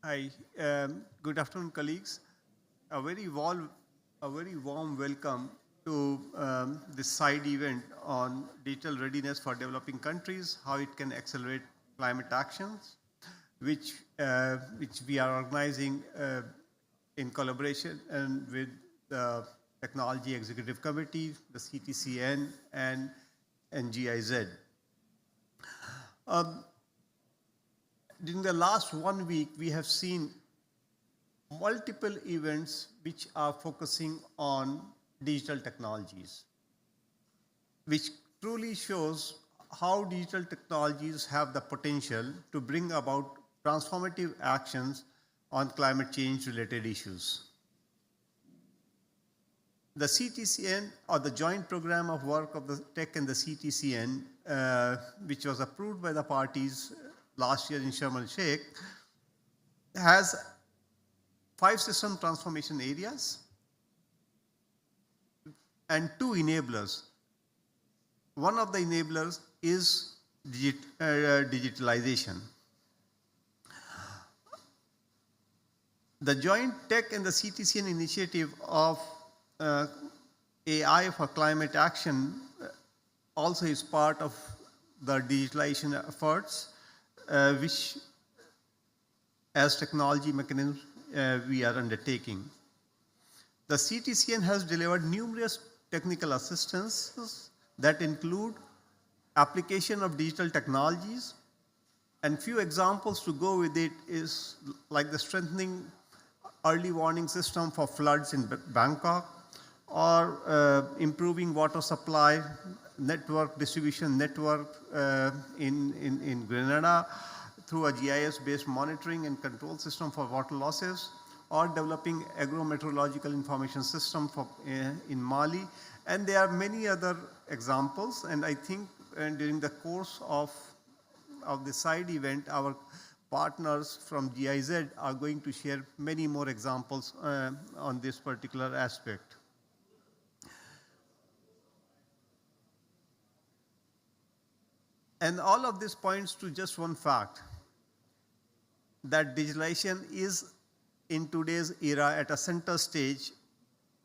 Hi, good afternoon, colleagues. A very warm, a very warm welcome to this side event on digital readiness for developing countries, how it can accelerate climate actions, which we are organizing in collaboration and with the Technology Executive Committee, the CTCN, and GIZ. During the last 1 week, we have seen multiple events which are focusing on digital technologies, which truly shows how digital technologies have the potential to bring about transformative actions on climate change related issues. The CTCN, or the joint program of work of the Tech and the CTCN, which was approved by the parties last year in Sharm el-Sheikh, has 5 system transformation areas and 2 enablers. One of the enablers is digitalization. The joint Tech and the CTCN initiative of AI for climate action also is part of the digitalization efforts, which as technology mechanisms we are undertaking. The CTCN has delivered numerous technical assistances that include application of digital technologies, and few examples to go with it is like the strengthening early warning system for floods in Bangkok, or improving water supply network, distribution network in Grenada through a GIS-based monitoring and control system for water losses, or developing agro-meteorological information system for, in Mali. And there are many other examples, and I think during the course of the side event, our partners from GIZ are going to share many more examples on this particular aspect. And all of this points to just one fact, that digitalization is in today's era at a center stage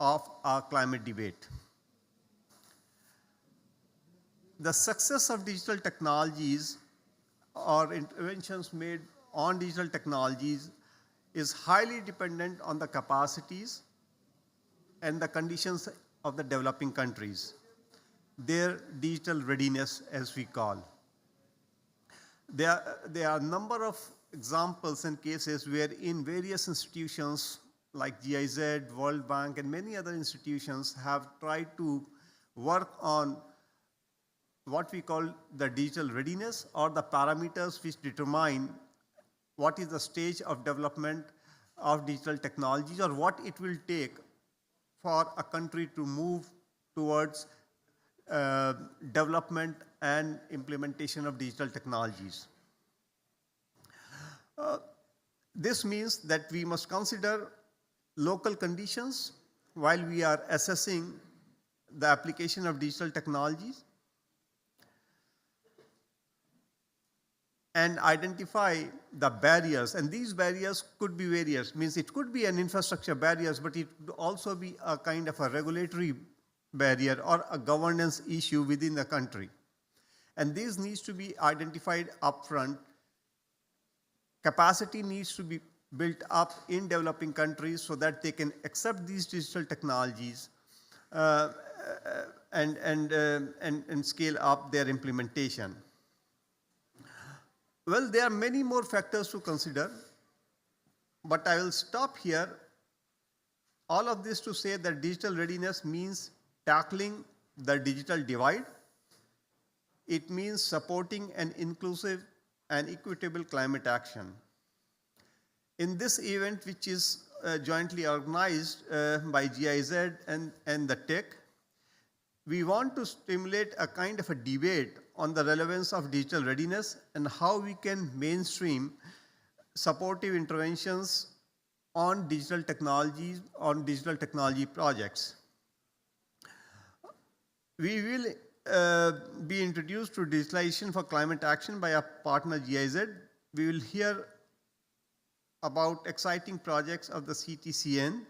of our climate debate. The success of digital technologies or interventions made on digital technologies is highly dependent on the capacities and the conditions of the developing countries, their digital readiness as we call. There are a number of examples and cases where in various institutions like GIZ, World Bank, and many other institutions have tried to work on what we call the digital readiness, or the parameters which determine what is the stage of development of digital technologies, or what it will take for a country to move towards development and implementation of digital technologies. This means that we must consider local conditions while we are assessing the application of digital technologies, and identify the barriers. And these barriers could be various, means it could be an infrastructure barriers, but it could also be a kind of a regulatory barrier or a governance issue within the country. And this needs to be identified upfront. Capacity needs to be built up in developing countries so that they can accept these digital technologies and scale up their implementation. Well, there are many more factors to consider, but I will stop here. All of this to say that digital readiness means tackling the digital divide. It means supporting an inclusive and equitable climate action. In this event, which is jointly organized by GIZ and the Tech, we want to stimulate a kind of a debate on the relevance of digital readiness and how we can mainstream supportive interventions on digital technologies, on digital technology projects. We will be introduced to digitalization for climate action by our partner GIZ. We will hear about exciting projects of the CTCN,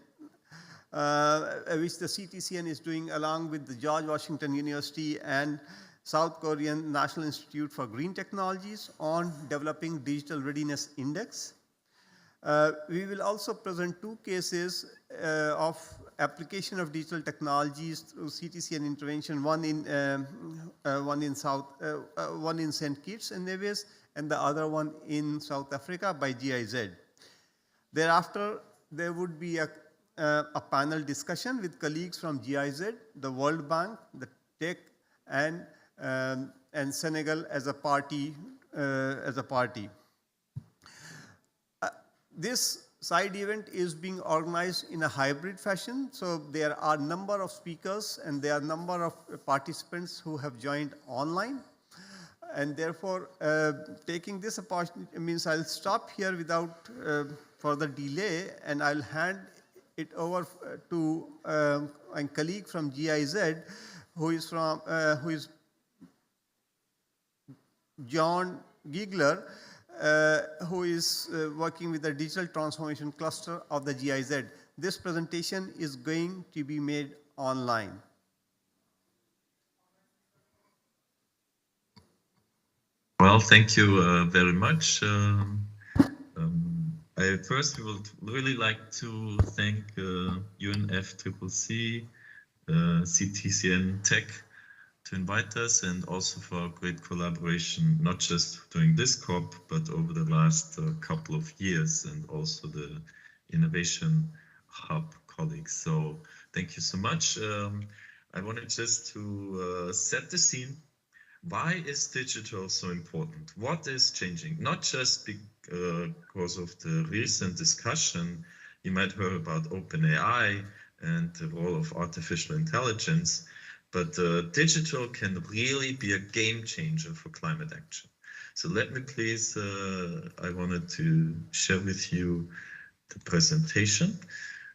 which the CTCN is doing along with the George Washington University and South Korean National Institute for Green Technologies on developing Digital Readiness Index. We will also present two cases of application of digital technologies through CTCN intervention, one in St. Kitts and Nevis, and the other one in South Africa by GIZ. Thereafter, there would be a panel discussion with colleagues from GIZ, the World Bank, the TEC, and Senegal as a party. This side event is being organized in a hybrid fashion, so there are a number of speakers and there are a number of participants who have joined online. And therefore, taking this opportunity means I'll stop here without further delay, and I'll hand it over to a colleague from GIZ, who is John Giegler, who is working with the digital transformation cluster of the GIZ. This presentation is going to be made online. Well, thank you very much. I first would really like to thank UNFCCC, CTCN Tech to invite us, and also for great collaboration, not just during this COP, but over the last couple of years, and also the Innovation Hub colleagues. So thank you so much. I wanted just to set the scene. Why is digital so important? What is changing? Not just because of the recent discussion, you might hear about OpenAI and the role of artificial intelligence, but digital can really be a game changer for climate action. So let me please, I wanted to share with you the presentation.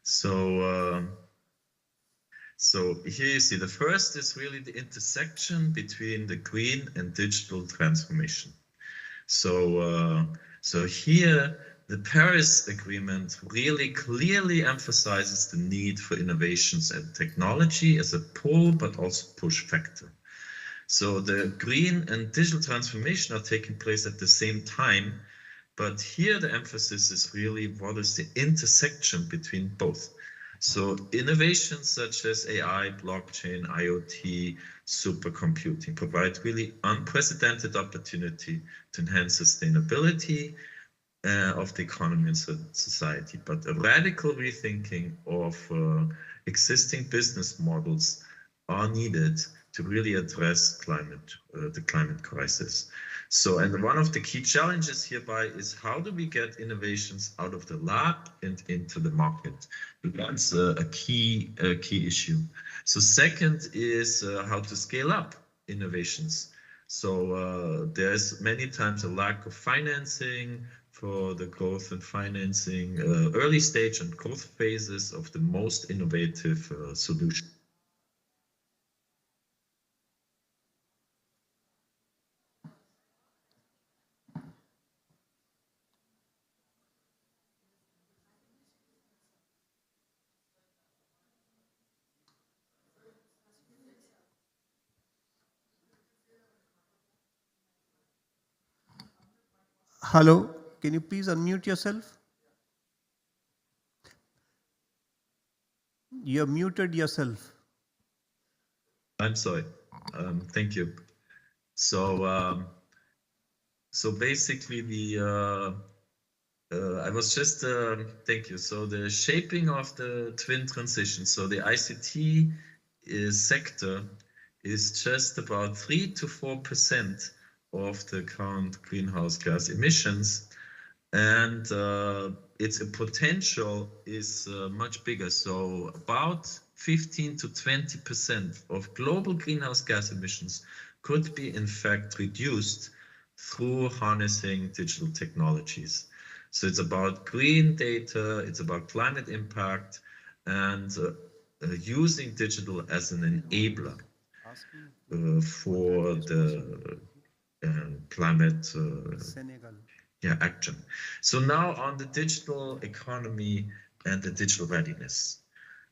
So here you see the first is really the intersection between the green and digital transformation. So here the Paris Agreement really clearly emphasizes the need for innovations and technology as a pull but also push factor. So the green and digital transformation are taking place at the same time, but here the emphasis is really what is the intersection between both. So innovations such as AI, blockchain, IoT, supercomputing provide really unprecedented opportunity to enhance sustainability of the economy and society, but a radical rethinking of existing business models are needed to really address the climate crisis. So, and one of the key challenges hereby is how do we get innovations out of the lab and into the market? That's a key issue. So second is how to scale up innovations. So there's many times a lack of financing for the growth and financing early stage and growth phases of the most innovative solutions. Hello, can you please unmute yourself? You're muted yourself. I'm sorry. Thank you. So, so basically I was just, thank you. So the shaping of the twin transition. So the ICT sector is just about 3 to 4% of the current greenhouse gas emissions, and its potential is much bigger. So about 15 to 20% of global greenhouse gas emissions could be in fact reduced through harnessing digital technologies. So it's about green data, it's about climate impact, and using digital as an enabler for the climate action. So now on the digital economy and the digital readiness.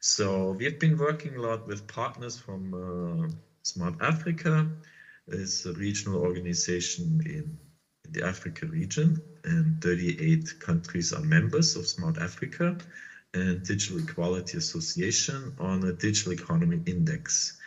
So we've been working a lot with partners from Smart Africa. It's a regional organization in the Africa region, and 38 countries are members of Smart Africa, and Digital Equality Association on a digital economy index.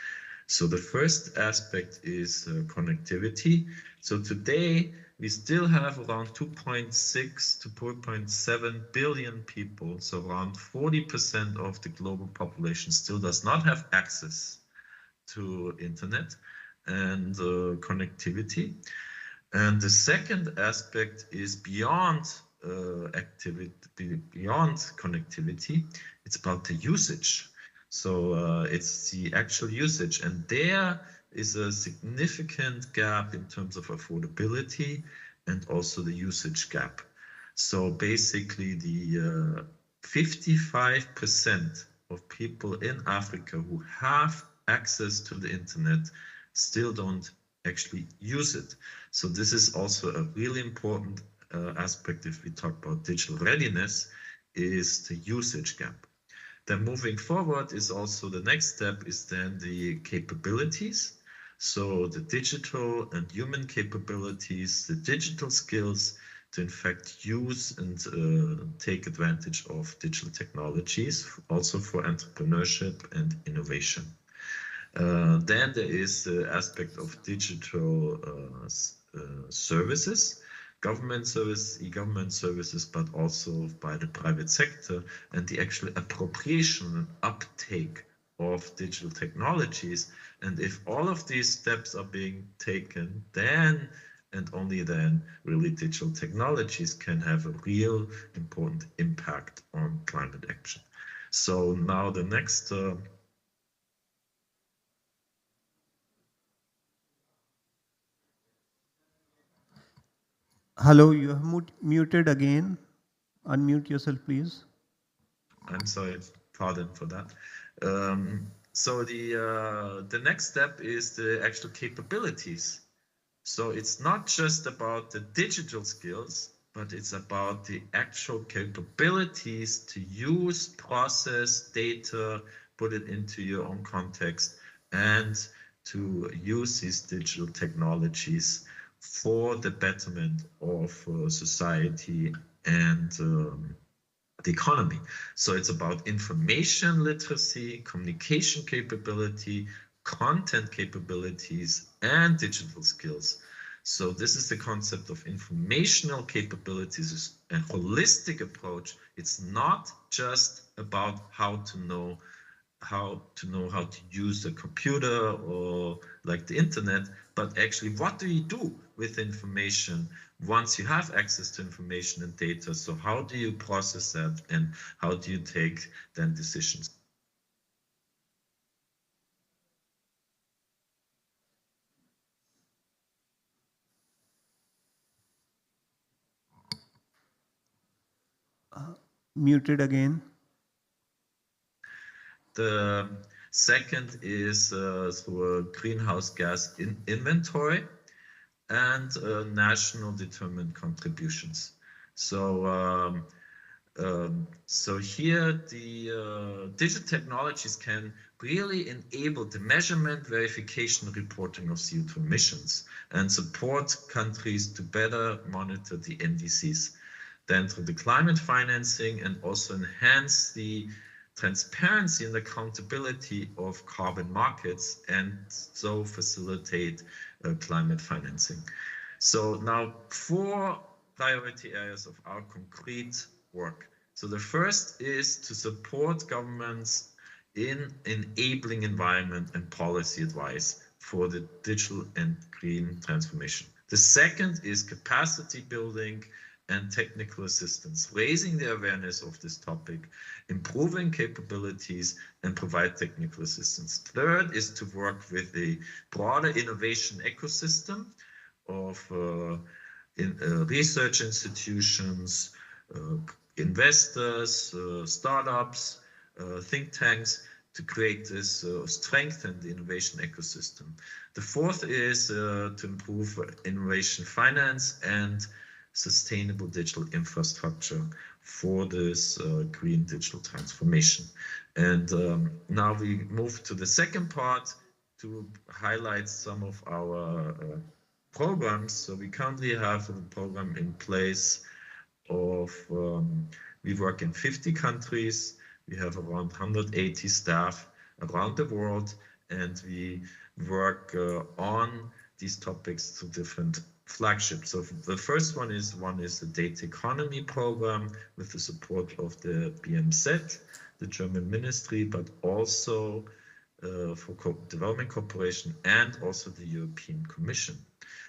So the first aspect is connectivity. So today we still have around 2.6 to 4.7 billion people. So around 40% of the global population still does not have access to internet and connectivity. And the second aspect is beyond beyond connectivity. It's about the usage. So it's the actual usage, and there is a significant gap in terms of affordability and also the usage gap. So basically the 55% of people in Africa who have access to the internet still don't actually use it. So this is also a really important aspect if we talk about digital readiness, is the usage gap. Then moving forward is also the next step is then the capabilities. So the digital and human capabilities, the digital skills to in fact use and take advantage of digital technologies, also for entrepreneurship and innovation. Then there is the aspect of digital services, government services, e-government services, but also by the private sector, and the actual appropriation and uptake of digital technologies. And if all of these steps are being taken, then and only then really digital technologies can have a real important impact on climate action. So now the next Hello, you have muted again. Unmute yourself, please. I'm sorry, pardon for that. So the next step is the actual capabilities. So it's not just about the digital skills, but it's about the actual capabilities to use, process data, put it into your own context, and to use these digital technologies for the betterment of society and the economy. So it's about information literacy, communication capability, content capabilities, and digital skills. So this is the concept of informational capabilities, a holistic approach. It's not just about how to know how to use a computer or like the internet, but actually what do you do with information once you have access to information and data? So how do you process that, and how do you take then decisions? Muted again. The second is through a greenhouse gas inventory and national determined contributions. So so here the digital technologies can really enable the measurement, verification, and reporting of CO2 emissions and support countries to better monitor the NDCs. Then through the climate financing, and also enhance the transparency and accountability of carbon markets, and so facilitate climate financing. So now 4 priority areas of our concrete work. So the first is to support governments in enabling environment and policy advice for the digital and green transformation. The second is capacity building and technical assistance, raising the awareness of this topic, improving capabilities, and provide technical assistance. Third is to work with a broader innovation ecosystem of research institutions, investors, startups, think tanks, to create this strengthened innovation ecosystem. The fourth is to improve innovation finance and sustainable digital infrastructure for this green digital transformation. And now we move to the second part to highlight some of our programs. So we currently have a program in place of, we work in 50 countries, we have around 180 staff around the world, and we work on these topics to different flagships. So the first one is the data economy program with the support of the BMZ, the German ministry, but also for development cooperation and also the European Commission.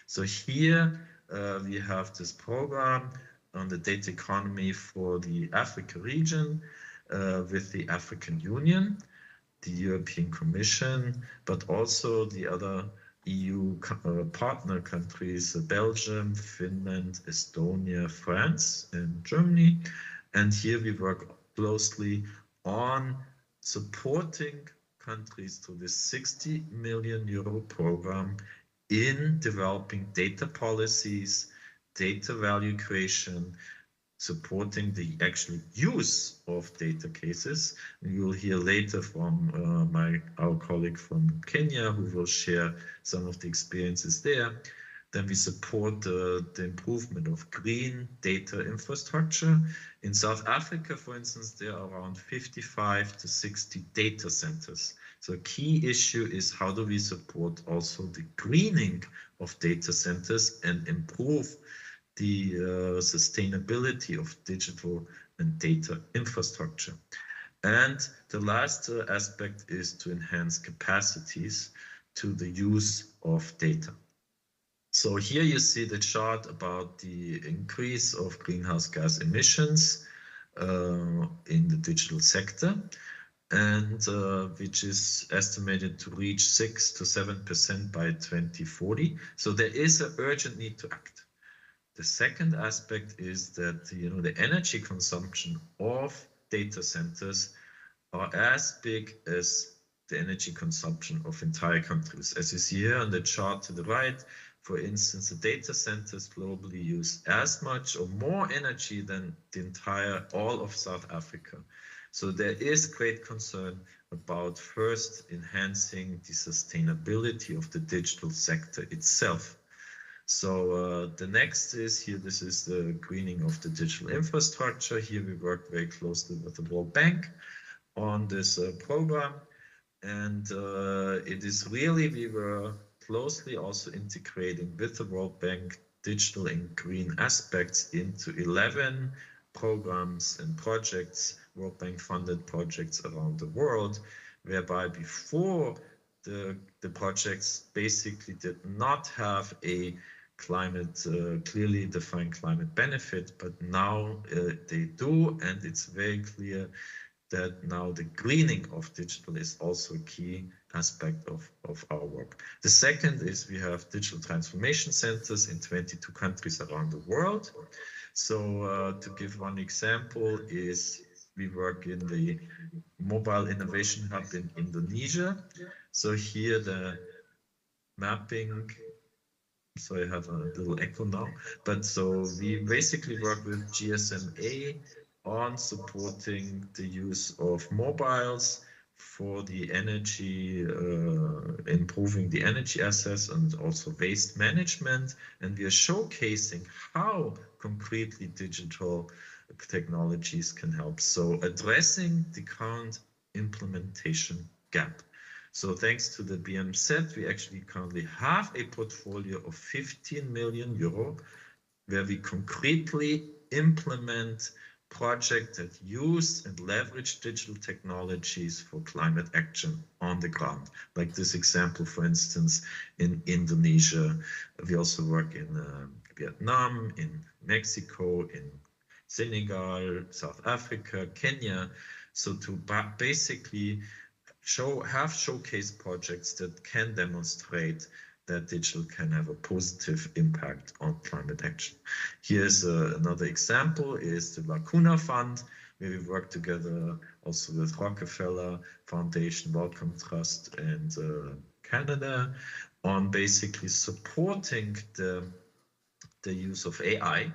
So here we have this program on the data economy for the Africa region with the African Union, the European Commission, but also the other EU partner countries, Belgium, Finland, Estonia, France, and Germany. And here we work closely on supporting countries through this 60 million euro program in developing data policies, data value creation, supporting the actual use of data cases. And you will hear later from our colleague from Kenya, who will share some of the experiences there. Then we support the improvement of green data infrastructure. In South Africa, for instance, there are around 55 to 60 data centers. So a key issue is how do we support also the greening of data centers and improve the sustainability of digital and data infrastructure. And the last aspect is to enhance capacities to the use of data. So here you see the chart about the increase of greenhouse gas emissions in the digital sector, and which is estimated to reach 6 to 7% by 2040. So there is an urgent need to act. The second aspect is that the energy consumption of data centers are as big as the energy consumption of entire countries. As you see here on the chart to the right, for instance, the data centers globally use as much or more energy than all of South Africa. So there is great concern about first enhancing the sustainability of the digital sector itself. So the next is here, this is the greening of the digital infrastructure. Here we work very closely with the World Bank on this program. And it is really, we were closely also integrating with the World Bank digital and green aspects into 11 programs and projects, World Bank funded projects around the world, whereby before the projects basically did not have a climate, clearly defined climate benefit, but now they do, and it's very clear that now the greening of digital is also a key aspect of our work. The second is we have digital transformation centers in 22 countries around the world. So to give one example is we work in the Mobile Innovation Hub in Indonesia. So here the mapping, so I have a little echo now, but so we basically work with GSMA on supporting the use of mobiles for the energy, improving the energy assets and also waste management. And we are showcasing how concretely digital technologies can help. So addressing the current implementation gap. So thanks to the BMZ, we actually currently have a portfolio of 15 million euro where we concretely implement projects that use and leverage digital technologies for climate action on the ground. Like this example, for instance, in Indonesia. We also work in Vietnam, in Mexico, in Senegal, South Africa, Kenya. So to basically have showcase projects that can demonstrate that digital can have a positive impact on climate action. Here's another example, is the Lacuna Fund, where we work together also with Rockefeller Foundation, Wellcome Trust, and Canada on basically supporting the use of AI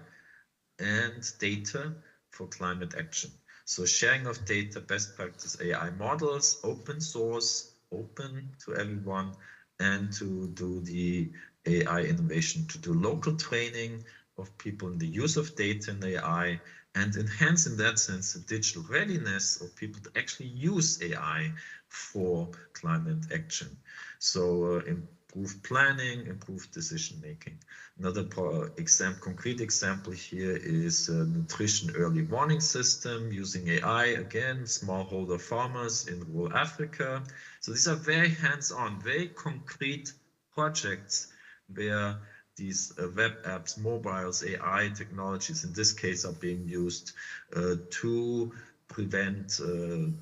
and data for climate action. So sharing of data, best practice AI models, open source, open to everyone, and to do the AI innovation, to do local training of people in the use of data and AI, and enhance in that sense the digital readiness of people to actually use AI for climate action. So improve planning, improve decision making. Another concrete example here is a nutrition early warning system using AI, again, smallholder farmers in rural Africa. So these are very hands-on, very concrete projects where these web apps, mobiles, AI technologies in this case are being used to preventive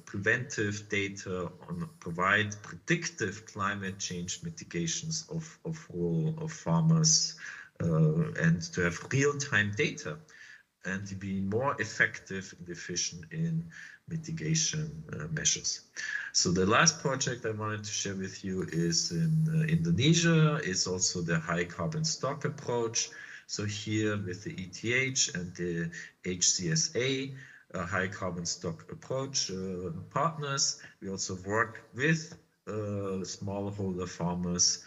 data on provide predictive climate change mitigations of farmers and to have real-time data and to be more effective and efficient in mitigation measures. So the last project I wanted to share with you is in Indonesia. It's also the high carbon stock approach. So here with the ETH and the HCSA, high carbon stock approach partners, we also work with smallholder farmers,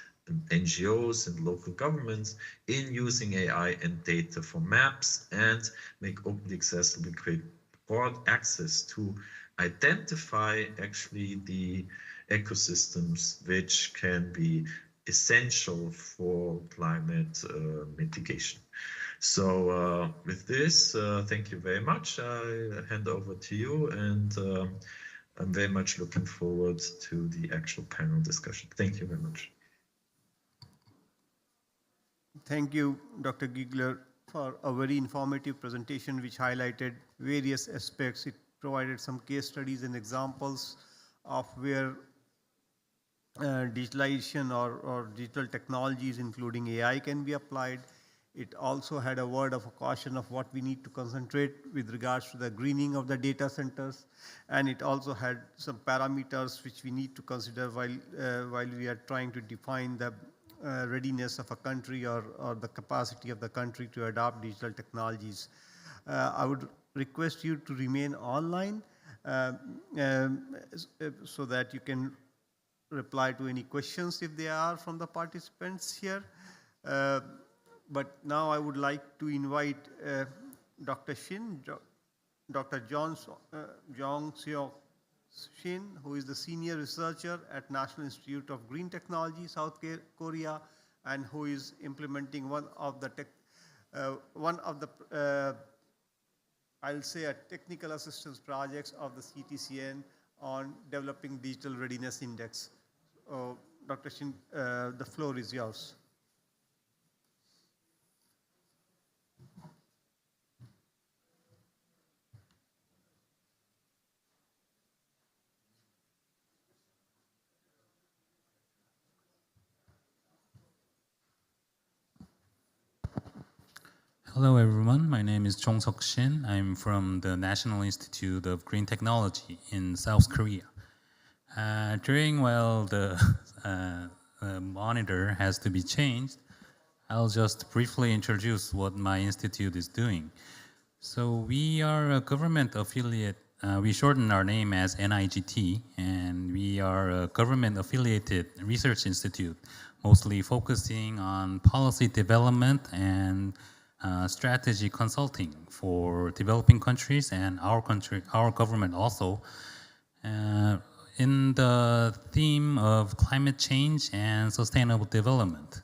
NGOs and local governments in using AI and data for maps and make openly accessible, create broad access to identify actually the ecosystems which can be essential for climate mitigation. So with this, thank you very much. I hand over to you, and I'm very much looking forward to the actual panel discussion. Thank you very much. Thank you, Dr. Giegler, for a very informative presentation which highlighted various aspects. It provided some case studies and examples of where digitalization or digital technologies, including AI, can be applied. It also had a word of a caution of what we need to concentrate with regards to the greening of the data centers. And it also had some parameters which we need to consider while we are trying to define the readiness of a country or the capacity of the country to adopt digital technologies. I would request you to remain online so that you can reply to any questions if there are from the participants here. But now I would like to invite Dr. Shin, Dr. Jong Seok Shin, who is the senior researcher at National Institute of Green Technology, South Korea, and who is implementing one of the I'll say a technical assistance projects of the CTCN on developing digital readiness index. Dr. Shin, the floor is yours. Hello everyone, my name is Jong Seok Shin. I'm from the National Institute of Green Technology in South Korea. While the monitor has to be changed, I'll just briefly introduce what my institute is doing. So we are a government affiliate. We shorten our name as NIGT, and we are a government-affiliated research institute, mostly focusing on policy development and strategy consulting for developing countries and our government also, in the theme of climate change and sustainable development.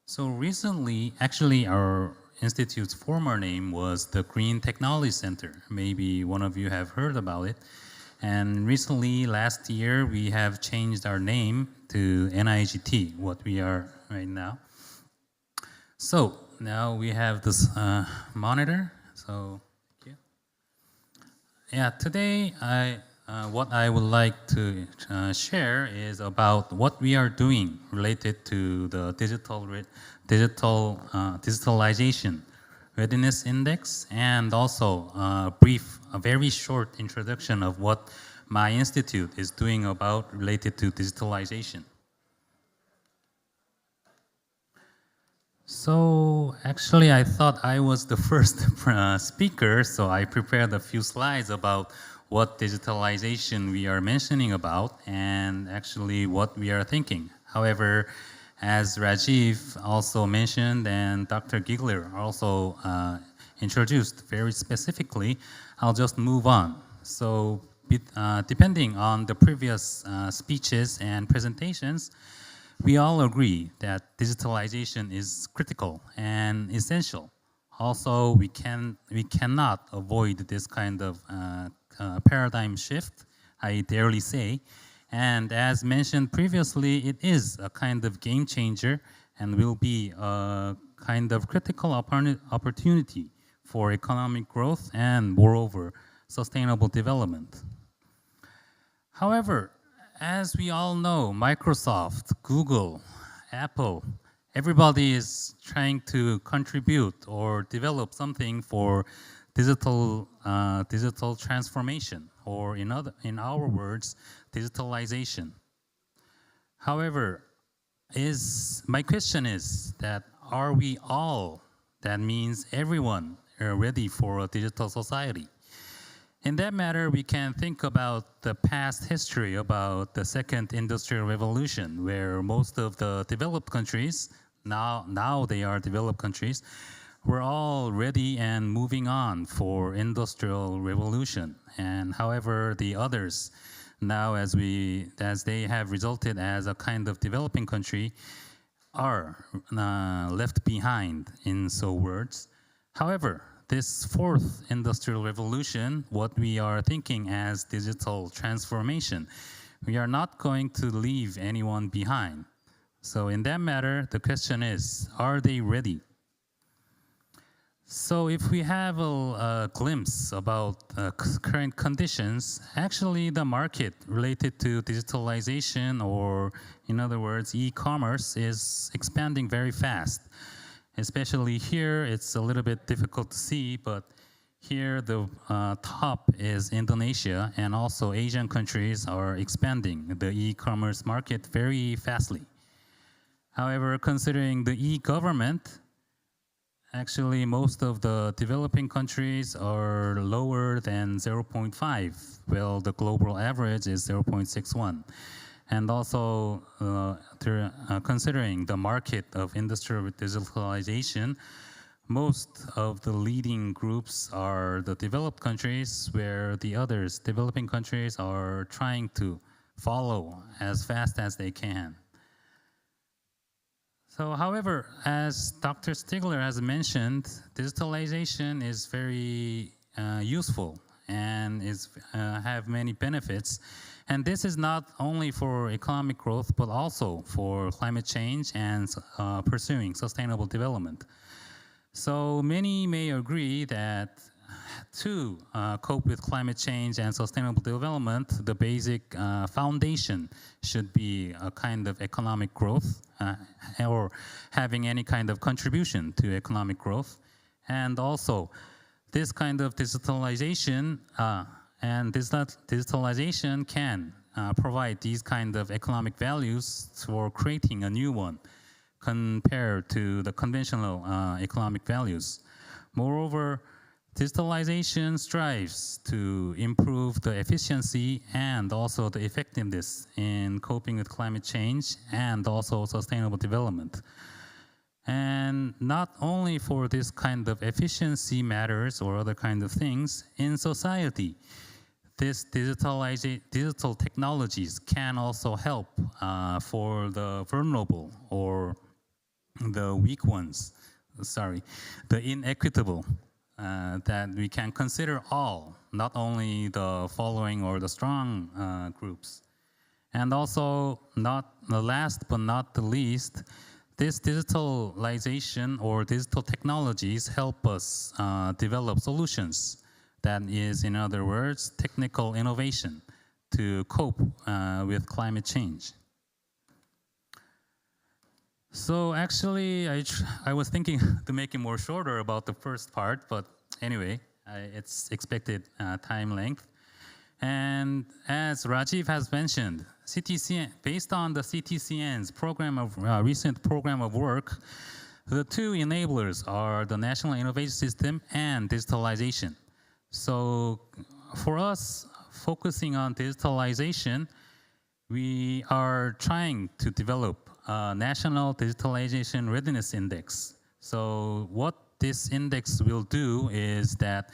So recently, actually our institute's former name was the Green Technology Center. Maybe one of you have heard about it. And recently, last year, we have changed our name to NIGT, what we are right now. So now we have this monitor. So thank you. Yeah, today what I would like to share is about what we are doing related to the digitalization readiness index, and also a very short introduction of what my institute is doing about related to digitalization. So actually, I thought I was the first speaker, so I prepared a few slides about what digitalization we are mentioning about and actually what we are thinking. However, as Rajiv also mentioned and Dr. Giggler also introduced very specifically, I'll just move on. So depending on the previous speeches and presentations, we all agree that digitalization is critical and essential. Also, we cannot avoid this kind of paradigm shift, I darely say. And as mentioned previously, it is a kind of game changer and will be a kind of critical opportunity for economic growth and, moreover, sustainable development. However, as we all know, Microsoft, Google, Apple, everybody is trying to contribute or develop something for digital transformation, or in our words, digitalization. However, my question is that are we all, that means everyone, ready for a digital society? In that matter, we can think about the past history about the second industrial revolution, where most of the developed countries, now they are developed countries, were all ready and moving on for industrial revolution. And however, the others, now as they have resulted as a kind of developing country, are left behind, in so words. However, this fourth industrial revolution, what we are thinking as digital transformation, we are not going to leave anyone behind. So in that matter, the question is, are they ready? So if we have a glimpse about current conditions, actually the market related to digitalization, or in other words, e-commerce, is expanding very fast. Especially here, it's a little bit difficult to see, but here the top is Indonesia, and also Asian countries are expanding the e-commerce market very fastly. However, considering the e-government, actually most of the developing countries are lower than 0.5, while the global average is 0.61. And also, considering the market of industrial digitalization, most of the leading groups are the developed countries, where the others, developing countries, are trying to follow as fast as they can. So, however, as Dr. Stigler has mentioned, digitalization is very useful and have many benefits. And this is not only for economic growth, but also for climate change and pursuing sustainable development. So many may agree that to cope with climate change and sustainable development, the basic foundation should be a kind of economic growth, or having any kind of contribution to economic growth. And also, this kind of digitalization digitalization can provide these kind of economic values for creating a new one compared to the conventional economic values. Moreover, digitalization strives to improve the efficiency and also the effectiveness in coping with climate change and also sustainable development. And not only for this kind of efficiency matters or other kind of things, in society, this digital technologies can also help for the vulnerable or the weak ones, the inequitable, that we can consider all, not only the following or the strong groups. And also, not the last but not the least, this digitalization or digital technologies help us develop solutions. That is, in other words, technical innovation to cope with climate change. So actually, I was thinking to make it more shorter about the first part, but anyway, it's expected time length. And as Rajiv has mentioned, CTCN, based on the CTCN's program of recent program of work, The two enablers are the National Innovation System and digitalization. So for us, focusing on digitalization, we are trying to develop a National Digitalization Readiness Index. So what this index will do is that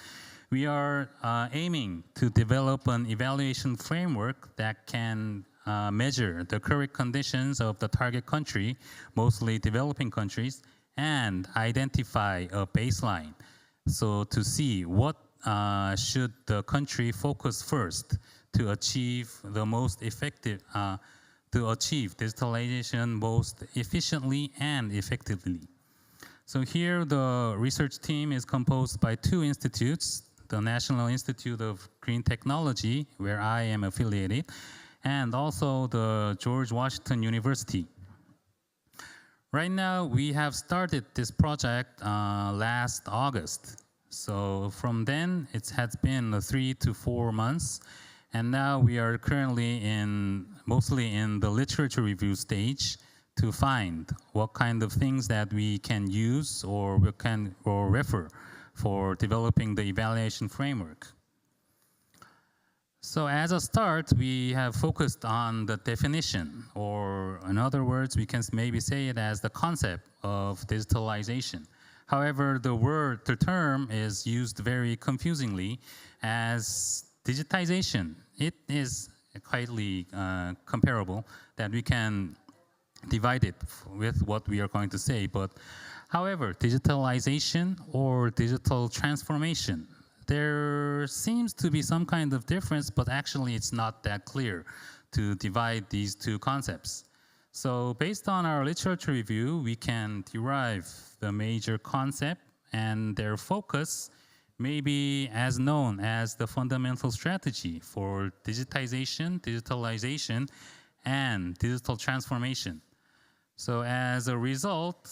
we are aiming to develop an evaluation framework that can measure the current conditions of the target country, mostly developing countries, and identify a baseline. So to see what should the country focus first to achieve the most effective, to achieve digitalization most efficiently and effectively. So here the research team is composed by two institutes, the National Institute of Green Technology, where I am affiliated, and also the George Washington University. Right now, we have started this project last August. So from then, it has been 3 to 4 months. And now we are currently mostly in the literature review stage to find what kind of things that we can use or refer for developing the evaluation framework. So as a start, we have focused on the definition, or in other words, we can maybe say it as the concept of digitalization. However, the term is used very confusingly as digitization. It is quietly comparable that we can divide it with what we are going to say. But however, digitalization or digital transformation, there seems to be some kind of difference, but actually it's not that clear to divide these two concepts. So based on our literature review, we can derive the major concept and their focus may be as known as the fundamental strategy for digitalization, and digital transformation. So as a result,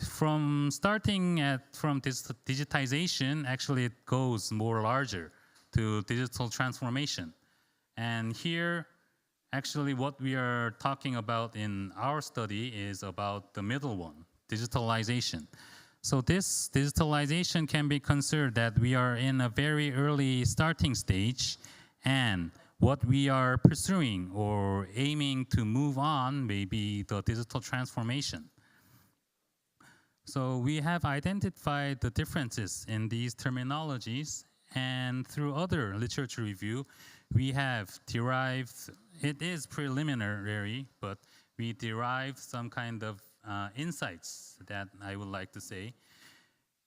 from digitization, actually it goes more larger to digital transformation. And here, actually what we are talking about in our study is about the middle one, digitalization. So this digitalization can be considered that we are in a very early starting stage, and what we are pursuing or aiming to move on may be the digital transformation. So we have identified the differences in these terminologies, and through other literature review, we have derived, it is preliminary, but we derived some kind of insights that I would like to say.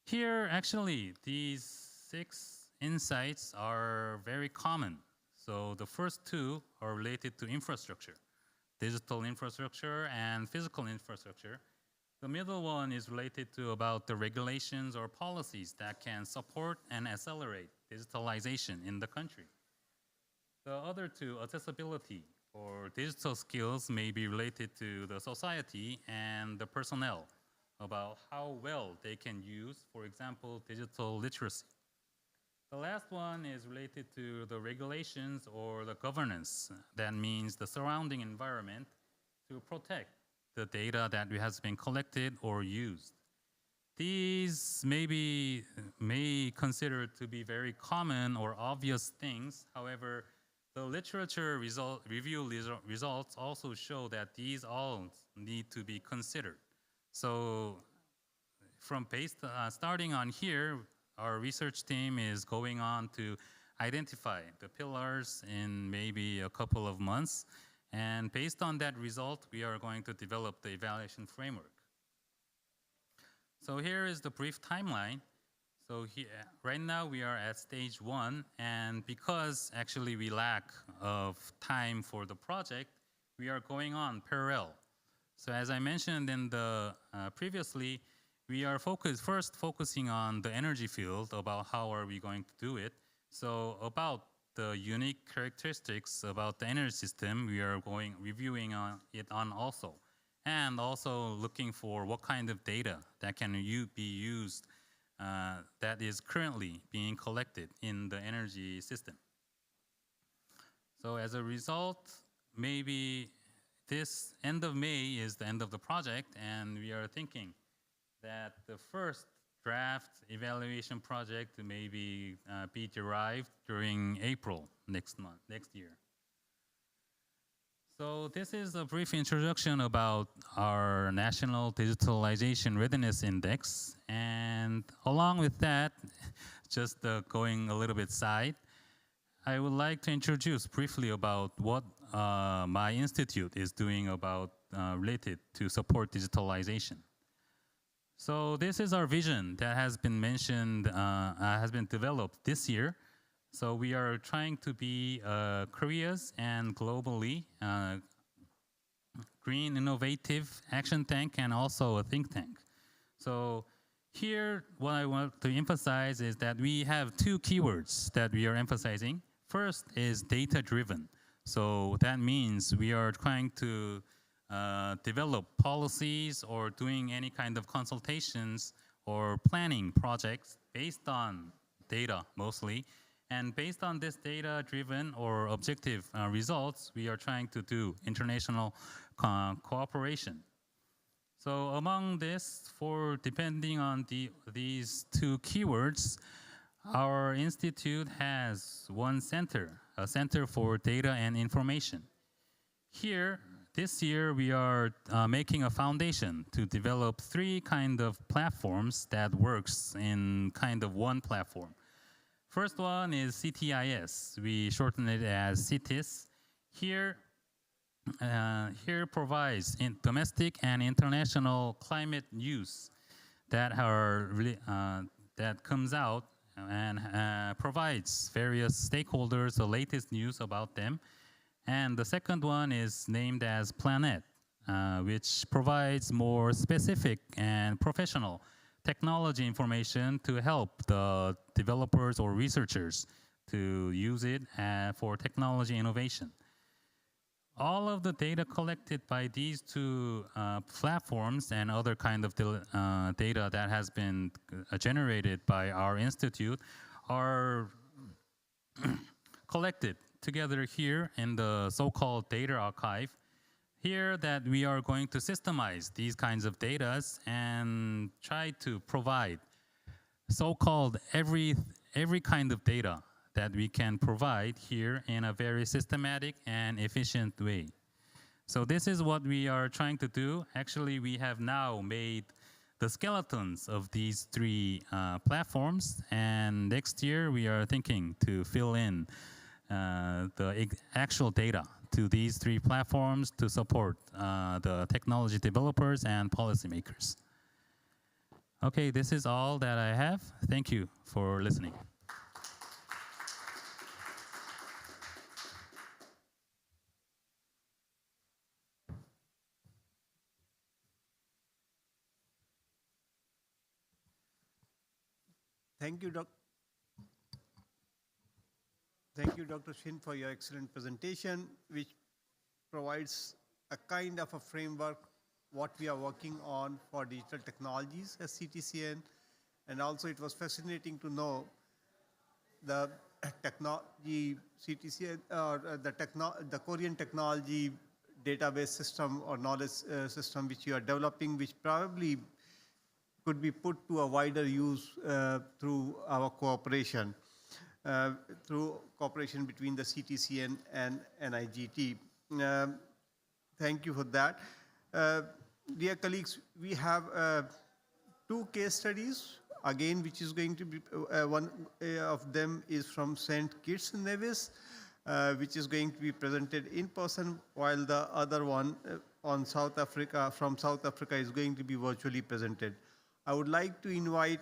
Here, actually, these 6 insights are very common. So the first 2 are related to infrastructure, digital infrastructure and physical infrastructure. The middle one is related to about the regulations or policies that can support and accelerate digitalization in the country. The other 2, accessibility or digital skills, may be related to the society and the personnel about how well they can use, for example, digital literacy. The last one is related to the regulations or the governance. That means the surrounding environment to protect the data that has been collected or used. These may consider to be very common or obvious things. However, the literature review results also show that these all need to be considered. So from starting on here, our research team is going on to identify the pillars in maybe a couple of months. And based on that result, we are going to develop the evaluation framework. So here is the brief timeline. So right now we are at stage 1, and because actually we lack of time for the project, we are going on parallel. So as I mentioned in the previously, we are first focusing on the energy field, about how are we going to do it. So about the unique characteristics about the energy system, we are reviewing it also. And also looking for what kind of data that can be used that is currently being collected in the energy system. So as a result, maybe this end of May is the end of the project, and we are thinking that the first draft evaluation project maybe be derived during April next year. So this is a brief introduction about our National Digitalization Readiness Index. And along with that, just going a little bit side, I would like to introduce briefly about what my institute is doing about related to support digitalization. So this is our vision that has been mentioned, has been developed this year. So we are trying to be Korea's and globally green innovative action tank and also a think tank. So here, what I want to emphasize is that we have two keywords that we are emphasizing. First is data-driven. So that means we are trying to develop policies or doing any kind of consultations or planning projects based on data mostly. And based on this data-driven or objective results, we are trying to do international cooperation. So among this, depending on these two keywords, our institute has one center, a center for data and information. Here, this year, we are making a foundation to develop three kind of platforms that works in kind of one platform. First one is CTIS. We shorten it as CITIS. Here provides domestic and international climate news that that comes out and provides various stakeholders the latest news about them. And the second one is named as Planet, which provides more specific and professional technology information to help the developers or researchers to use it for technology innovation. All of the data collected by these two platforms and other kind of data that has been generated by our institute are collected together here in the so-called data archive. Here that we are going to systemize these kinds of data and try to provide so-called every kind of data that we can provide here in a very systematic and efficient way. So this is what we are trying to do. Actually, we have now made the skeletons of these three platforms, and next year we are thinking to fill in the actual data to these three platforms to support the technology developers and policymakers. Okay, this is all that I have. Thank you for listening. Thank you, Dr. Shin, for your excellent presentation, which provides a kind of a framework what we are working on for digital technologies as CTCN. And also it was fascinating to know the technology CTCN, or the Korean technology database system or knowledge system which you are developing, which probably could be put to a wider use through our cooperation, between the CTCN and NIGT. Thank you for that. Dear colleagues, we have two case studies, again, which is going to be, one of them is from St. Kitts and Nevis, which is going to be presented in person, while the other one from South Africa is going to be virtually presented. I would like to invite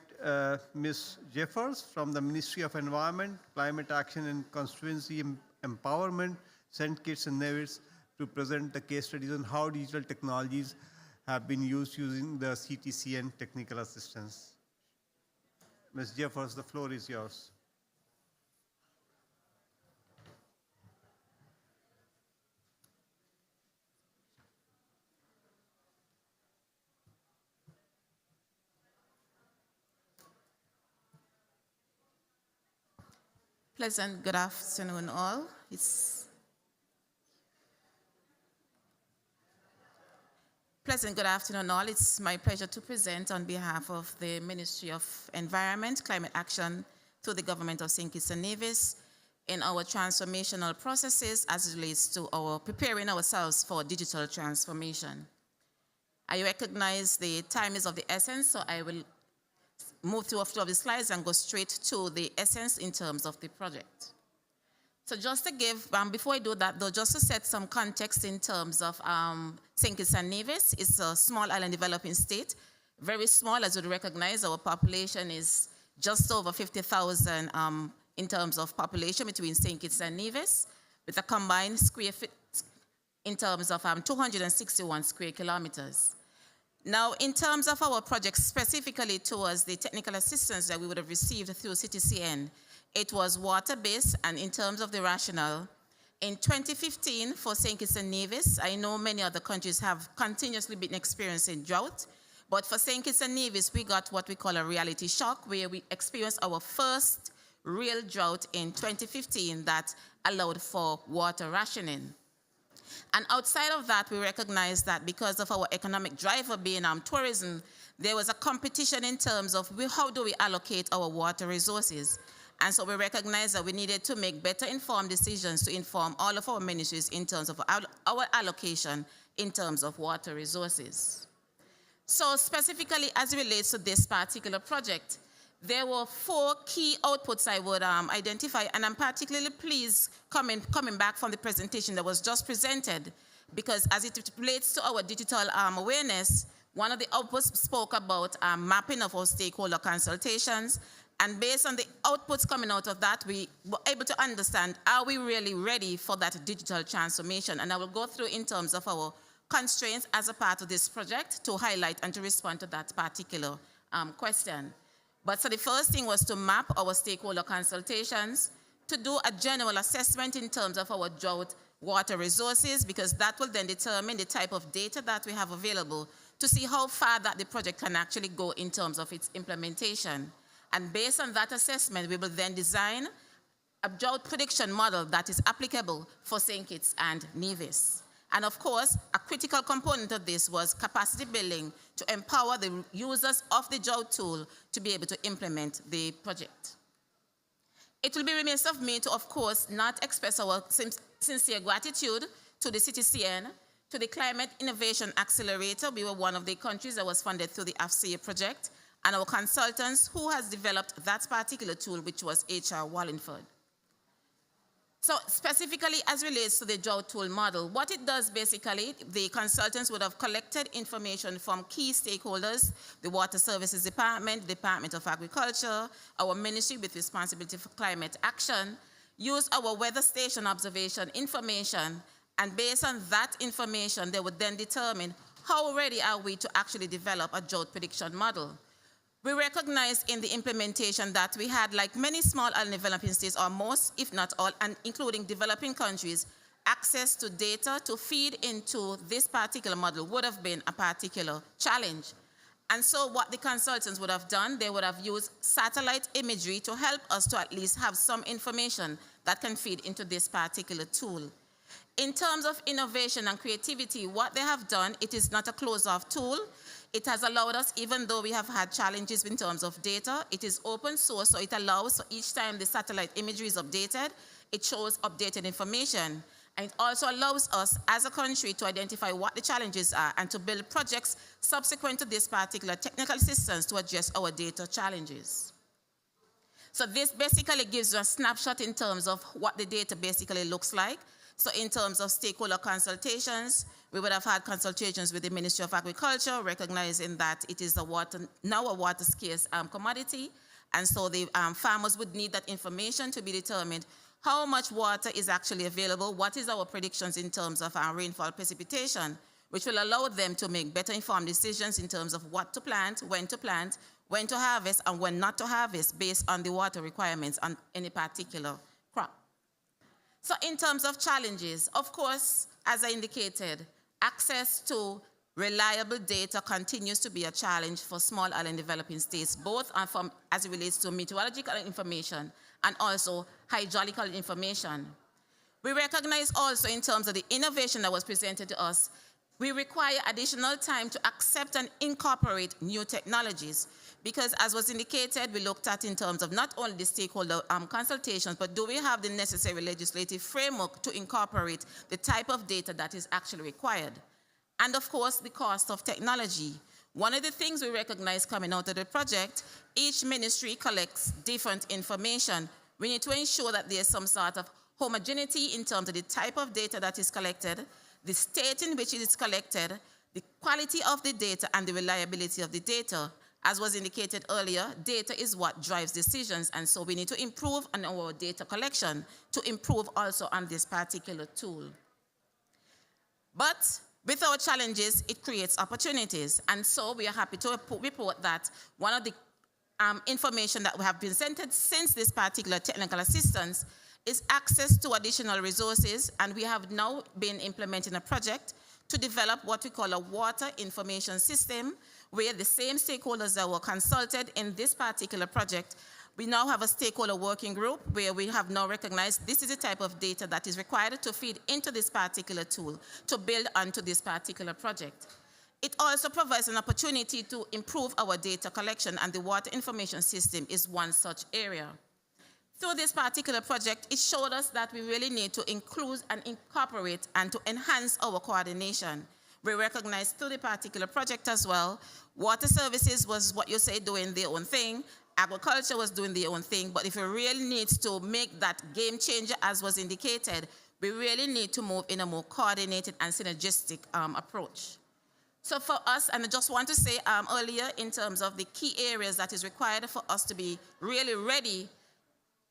Ms. Jeffers from the Ministry of Environment, Climate Action and Constituency Empowerment, St. Kitts and Nevis, to present the case studies on how digital technologies have been used using the CTCN technical assistance. Ms. Jeffers, the floor is yours. Pleasant good afternoon, all. Pleasant good afternoon all. It's my pleasure to present on behalf of the Ministry of Environment, Climate Action to the Government of St. Kitts and Nevis in our transformational processes as it relates to our preparing ourselves for digital transformation. I recognize the time is of the essence, so I will move through a few of the slides and go straight to the essence in terms of the project. So just to give, before I do that though, just to set some context in terms of St. Kitts and Nevis, it's a small island developing state, very small as you'd recognize. Our population is just over 50,000 in terms of population between St. Kitts and Nevis, with a combined square feet in terms of 261 square kilometers. Now, in terms of our project specifically towards the technical assistance that we would have received through CTCN, it was water-based, and in terms of the rationale, in 2015 for St. Kitts and Nevis, I know many other countries have continuously been experiencing drought, but for St. Kitts and Nevis, we got what we call a reality shock, where we experienced our first real drought in 2015 that allowed for water rationing. And outside of that, we recognize that because of our economic driver being tourism, there was a competition in terms of how do we allocate our water resources. And so we recognized that we needed to make better informed decisions to inform all of our ministries in terms of our allocation in terms of water resources. So specifically as it relates to this particular project, there were 4 key outputs I would identify, and I'm particularly pleased coming back from the presentation that was just presented, because as it relates to our digital awareness, one of the outputs spoke about mapping of our stakeholder consultations, and based on the outputs coming out of that, we were able to understand, are we really ready for that digital transformation? And I will go through in terms of our constraints as a part of this project to highlight and to respond to that particular question. But so the first thing was to map our stakeholder consultations, to do a general assessment in terms of our drought water resources, because that will then determine the type of data that we have available to see how far that the project can actually go in terms of its implementation. And based on that assessment, we will then design a drought prediction model that is applicable for St. Kitts and Nevis. And of course, a critical component of this was capacity building to empower the users of the drought tool to be able to implement the project. It will be remiss of me to, of course, not express our sincere gratitude to the CTCN, to the Climate Innovation Accelerator. We were one of the countries that was funded through the AFCA project, and our consultants who has developed that particular tool, which was HR Wallingford. So specifically as relates to the drought tool model, what it does basically, the consultants would have collected information from key stakeholders, the Water Services Department, Department of Agriculture, our ministry with responsibility for climate action, use our weather station observation information, and based on that information, they would then determine how ready are we to actually develop a drought prediction model. We recognize in the implementation that we had, like many small island developing states, or most, if not all, and including developing countries, access to data to feed into this particular model would have been a particular challenge. And so what the consultants would have done, they would have used satellite imagery to help us to at least have some information that can feed into this particular tool. In terms of innovation and creativity, what they have done, it is not a closed-off tool. It has allowed us, even though we have had challenges in terms of data, it is open source, so it allows, so each time the satellite imagery is updated, it shows updated information. And it also allows us as a country to identify what the challenges are and to build projects subsequent to this particular technical assistance to address our data challenges. So this basically gives you a snapshot in terms of what the data basically looks like. So in terms of stakeholder consultations, we would have had consultations with the Ministry of Agriculture, recognizing that it is now a water scarce commodity. And so the farmers would need that information to be determined how much water is actually available, what is our predictions in terms of our rainfall precipitation, which will allow them to make better informed decisions in terms of what to plant, when to harvest, and when not to harvest based on the water requirements on any particular crop. So in terms of challenges, of course, as I indicated, access to reliable data continues to be a challenge for small island developing states, both as it relates to meteorological information and also hydraulical information. We recognize also in terms of the innovation that was presented to us, We require additional time to accept and incorporate new technologies because, as was indicated, we looked at in terms of not only the stakeholder consultations, but do we have the necessary legislative framework to incorporate the type of data that is actually required? And of course, the cost of technology. One of the things we recognize coming out of the project, each ministry collects different information. We need to ensure that there's some sort of homogeneity in terms of the type of data that is collected, the state in which it is collected, the quality of the data, and the reliability of the data. As was indicated earlier, data is what drives decisions, and so we need to improve on our data collection to improve also on this particular tool. But with our challenges, it creates opportunities, and so we are happy to report that one of the information that we have presented since this particular technical assistance is access to additional resources, and we have now been implementing a project to develop what we call a water information system, where the same stakeholders that were consulted in this particular project, we now have a stakeholder working group where we have now recognized this is the type of data that is required to feed into this particular tool to build onto this particular project. It also provides an opportunity to improve our data collection, and the water information system is one such area. Through this particular project, it showed us that we really need to include and incorporate and to enhance our coordination. We recognized through the particular project as well, water services was what you say doing their own thing, agriculture was doing their own thing, but if we really need to make that game changer as was indicated, we really need to move in a more coordinated and synergistic approach. So for us, and I just want to say earlier in terms of the key areas that is required for us to be really ready,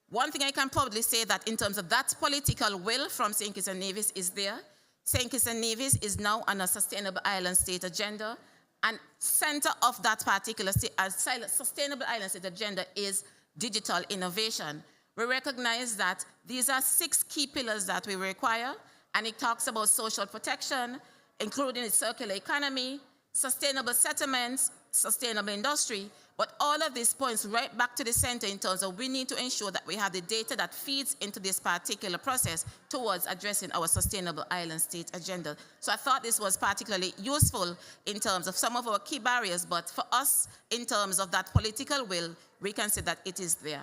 one thing I can probably say that in terms of that political will from St. Kitts and Nevis is there. St. Kitts and Nevis is now on a sustainable island state agenda, and center of that particular sustainable island state agenda is digital innovation. We recognize that these are 6 key pillars that we require, and it talks about social protection, including the circular economy, sustainable settlements, sustainable industry, but all of these points right back to the center in terms of we need to ensure that we have the data that feeds into this particular process towards addressing our sustainable island state agenda. So I thought this was particularly useful in terms of some of our key barriers, but for us, in terms of that political will, we can say that it is there.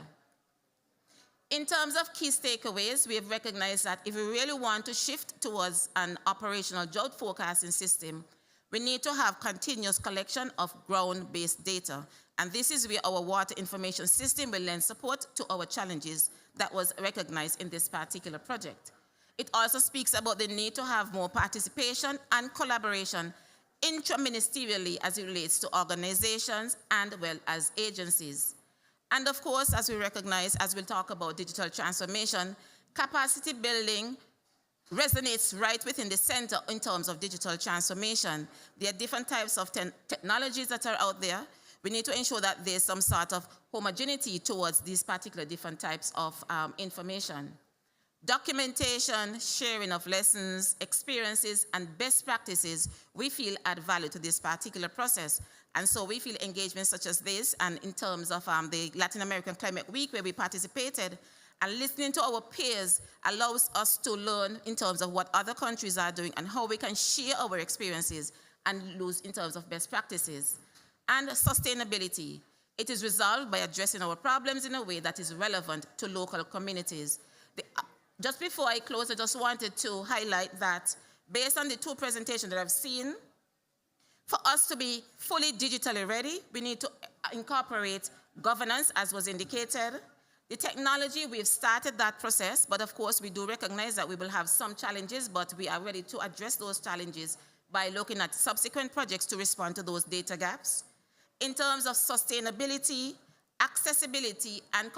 In terms of key takeaways, we have recognized that if we really want to shift towards an operational drought forecasting system, we need to have continuous collection of ground-based data. And this is where our water information system will lend support to our challenges that was recognized in this particular project. It also speaks about the need to have more participation and collaboration intraministerially as it relates to organizations and well as agencies. And of course, as we recognize, as we'll talk about digital transformation, capacity building resonates right within the center in terms of digital transformation. There are different types of technologies that are out there. We need to ensure that there's some sort of homogeneity towards these particular different types of information. Documentation, sharing of lessons, experiences, and best practices, we feel add value to this particular process. And so we feel engagements such as this, and in terms of the Latin American Climate Week where we participated, and listening to our peers allows us to learn in terms of what other countries are doing and how we can share our experiences and lose in terms of best practices. And sustainability. It is resolved by addressing our problems in a way that is relevant to local communities. Just before I close, I just wanted to highlight that based on the 2 presentations that I've seen, for us to be fully digitally ready, we need to incorporate governance, as was indicated. The technology, we've started that process, but of course we do recognize that we will have some challenges, but we are ready to address those challenges by looking at subsequent projects to respond to those data gaps. In terms of sustainability, accessibility, and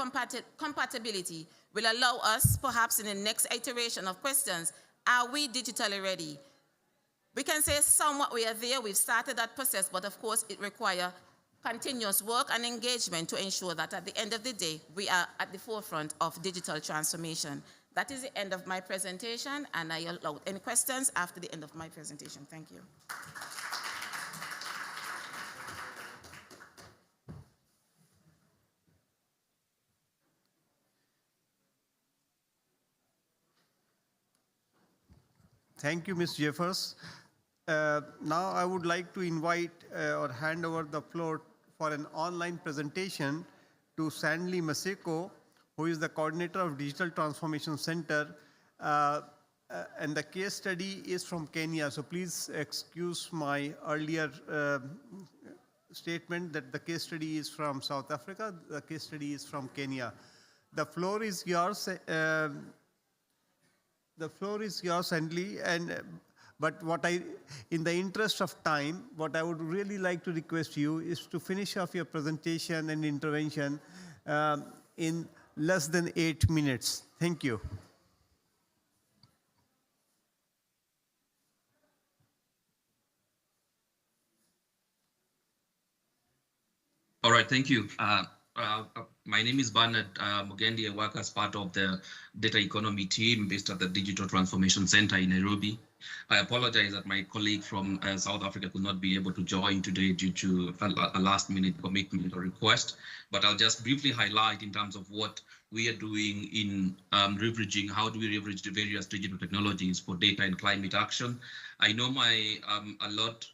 compatibility will allow us, perhaps in the next iteration of questions, are we digitally ready? We can say somewhat we are there, we've started that process, but of course it requires continuous work and engagement to ensure that at the end of the day, we are at the forefront of digital transformation. That is the end of my presentation, and I allow any questions after the end of my presentation. Thank you. Thank you, Ms. Jeffers. now I would like to invite or hand over the floor for an online presentation to Sandy Maseko, who is the coordinator of Digital Transformation Center. And the case study is from Kenya. So please excuse my earlier statement that the case study is from South Africa. The case study is from Kenya. The floor is yours. The floor is yours, Sandy. But in the interest of time, what I would really like to request you is to finish off your presentation and intervention in less than 8 minutes. Thank you. All right, thank you. My name is Bernard Mugendi. I work as part of the data economy team based at the Digital Transformation Center in Nairobi. I apologize that my colleague from South Africa could not be able to join today due to a last-minute commitment or request, but I'll just briefly highlight in terms of what we are doing in leveraging, how do we leverage the various digital technologies for data and climate action. I know a lot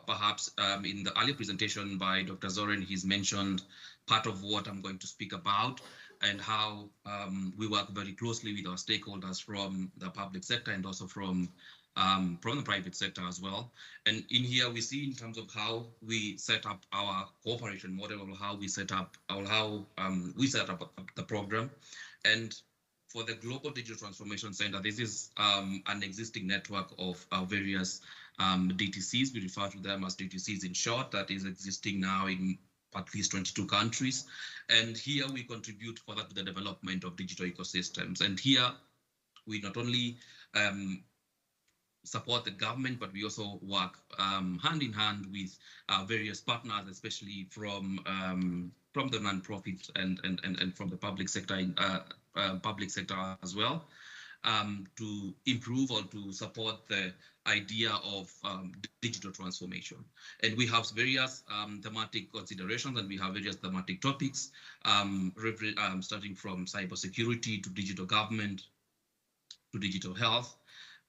perhaps in the earlier presentation by Dr. Zoran, he's mentioned part of what I'm going to speak about and how we work very closely with our stakeholders from the public sector and also from the private sector as well. And in here we see in terms of how we set up our cooperation model, or how we set up, the program. And for the Global Digital Transformation Center, this is an existing network of various DTCs. We refer to them as DTCs in short, that is existing now in at least 22 countries. And here we contribute further to the development of digital ecosystems. And here we not only support the government, but we also work hand in hand with various partners, especially from the nonprofit and from the public sector as well, to improve or to support the idea of digital transformation. And we have various thematic considerations, and we have various thematic topics, starting from cybersecurity to digital government, to digital health,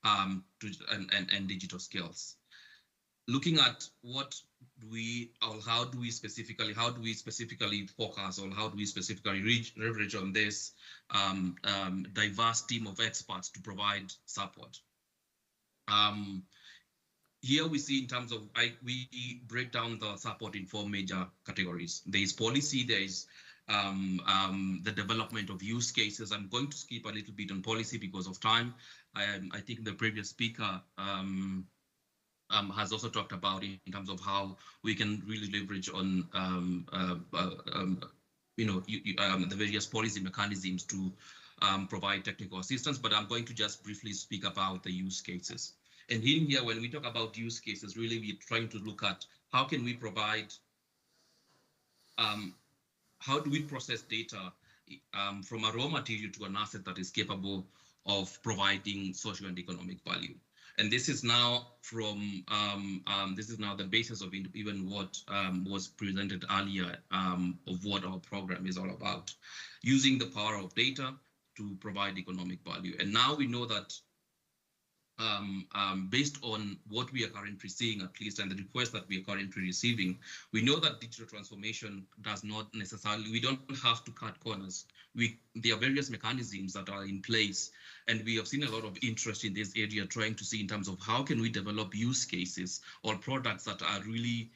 and digital skills. Looking at how do we specifically focus, or how do we specifically leverage on this diverse team of experts to provide support. Here we see in terms of, we break down the support in 4 major categories. There is policy, there is the development of use cases. I'm going to skip a little bit on policy because of time. I think the previous speaker has also talked about it in terms of how we can really leverage on the various policy mechanisms to provide technical assistance, but I'm going to just briefly speak about the use cases. And in here, when we talk about use cases, really we're trying to look at how can we provide, how do we process data from a raw material to an asset that is capable of providing social and economic value. And this is now the basis of even what was presented earlier of what our program is all about, using the power of data to provide economic value. And now we know that based on what we are currently seeing, at least, and the requests that we are currently receiving, we know that digital transformation does not necessarily, we don't have to cut corners. There are various mechanisms that are in place, and we have seen a lot of interest in this area, trying to see in terms of how can we develop use cases or products that are really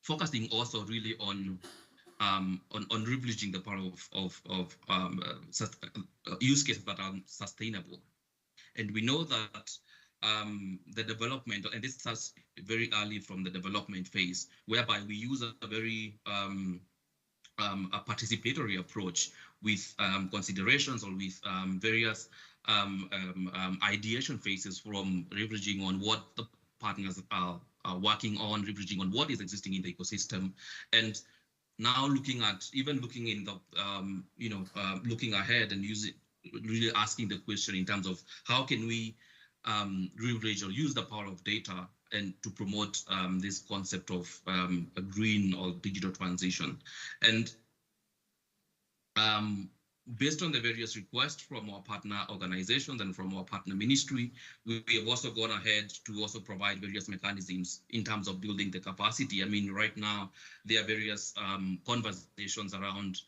focusing also really on leveraging the power of use cases that are sustainable. And we know that the development, and this starts very early from the development phase, whereby we use a very a participatory approach with considerations or with various ideation phases, from leveraging on what the partners are working on, leveraging on what is existing in the ecosystem, and now looking in the looking ahead and really asking the question in terms of how can we leverage or use the power of data and to promote this concept of a green or digital transition. And based on the various requests from our partner organizations and from our partner ministry, we have also gone ahead to also provide various mechanisms in terms of building the capacity. I mean, right now, there are various conversations around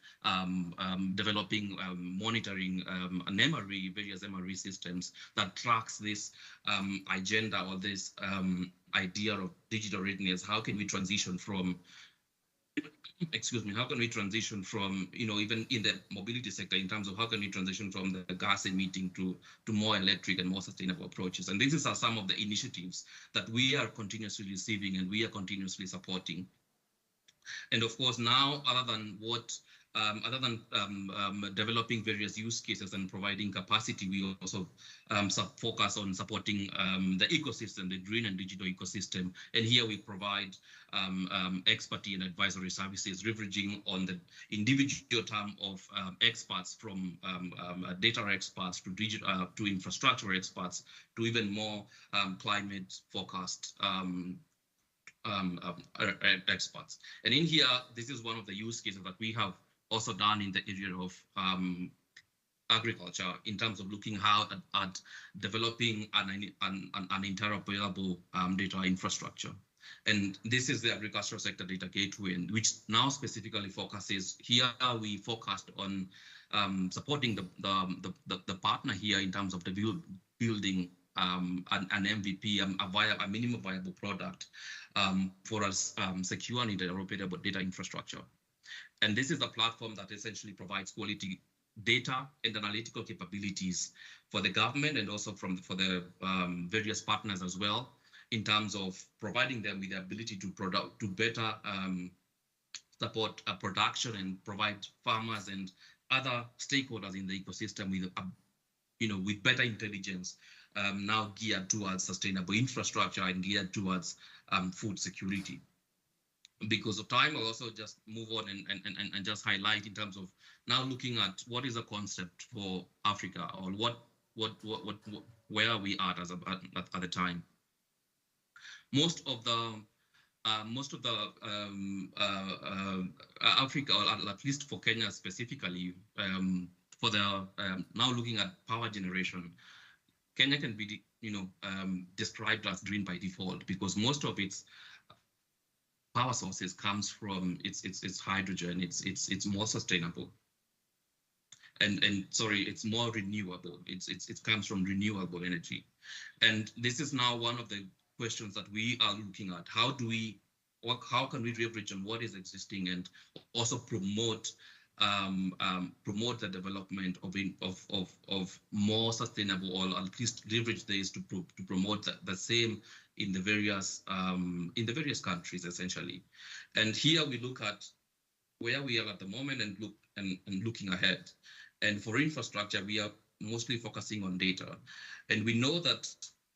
developing, monitoring various MRE systems that tracks this agenda or this idea of digital readiness. How can we transition from how can we transition from, even in the mobility sector, in terms of how can we transition from the gas emitting to more electric and more sustainable approaches? And these are some of the initiatives that we are continuously receiving and we are continuously supporting. And of course, now, other than developing various use cases and providing capacity, we also focus on supporting the ecosystem, the green and digital ecosystem. And here we provide expertise and advisory services, leveraging on the individual term of experts, from data experts to digital to infrastructure experts to even more climate forecast experts. And in here, this is one of the use cases that we have also done in the area of agriculture, in terms of looking at developing an interoperable data infrastructure. And this is the agricultural sector data gateway, which now specifically focuses, here we focused on supporting the partner here in terms of the building an MVP, a minimum viable product for us secure and interoperable data infrastructure. And this is a platform that essentially provides quality data and analytical capabilities for the government and also for the various partners as well, in terms of providing them with the ability to better support production and provide farmers and other stakeholders in the ecosystem with better intelligence, now geared towards sustainable infrastructure and geared towards food security. Because of time, I'll also just move on and just highlight in terms of now looking at what is a concept for Africa, or where we are at the time. Most of the Africa, or at least for Kenya specifically, for the now looking at power generation, Kenya can be described as green by default, because most of its power sources comes from its hydrogen. It's more sustainable, and it's more renewable. It comes from renewable energy, and this is now one of the questions that we are looking at. How can we leverage on what is existing and also promote the development of more sustainable, or at least leverage this to promote the same in the various countries, essentially. And here we look at where we are at the moment and looking ahead. And for infrastructure, we are mostly focusing on data, and we know that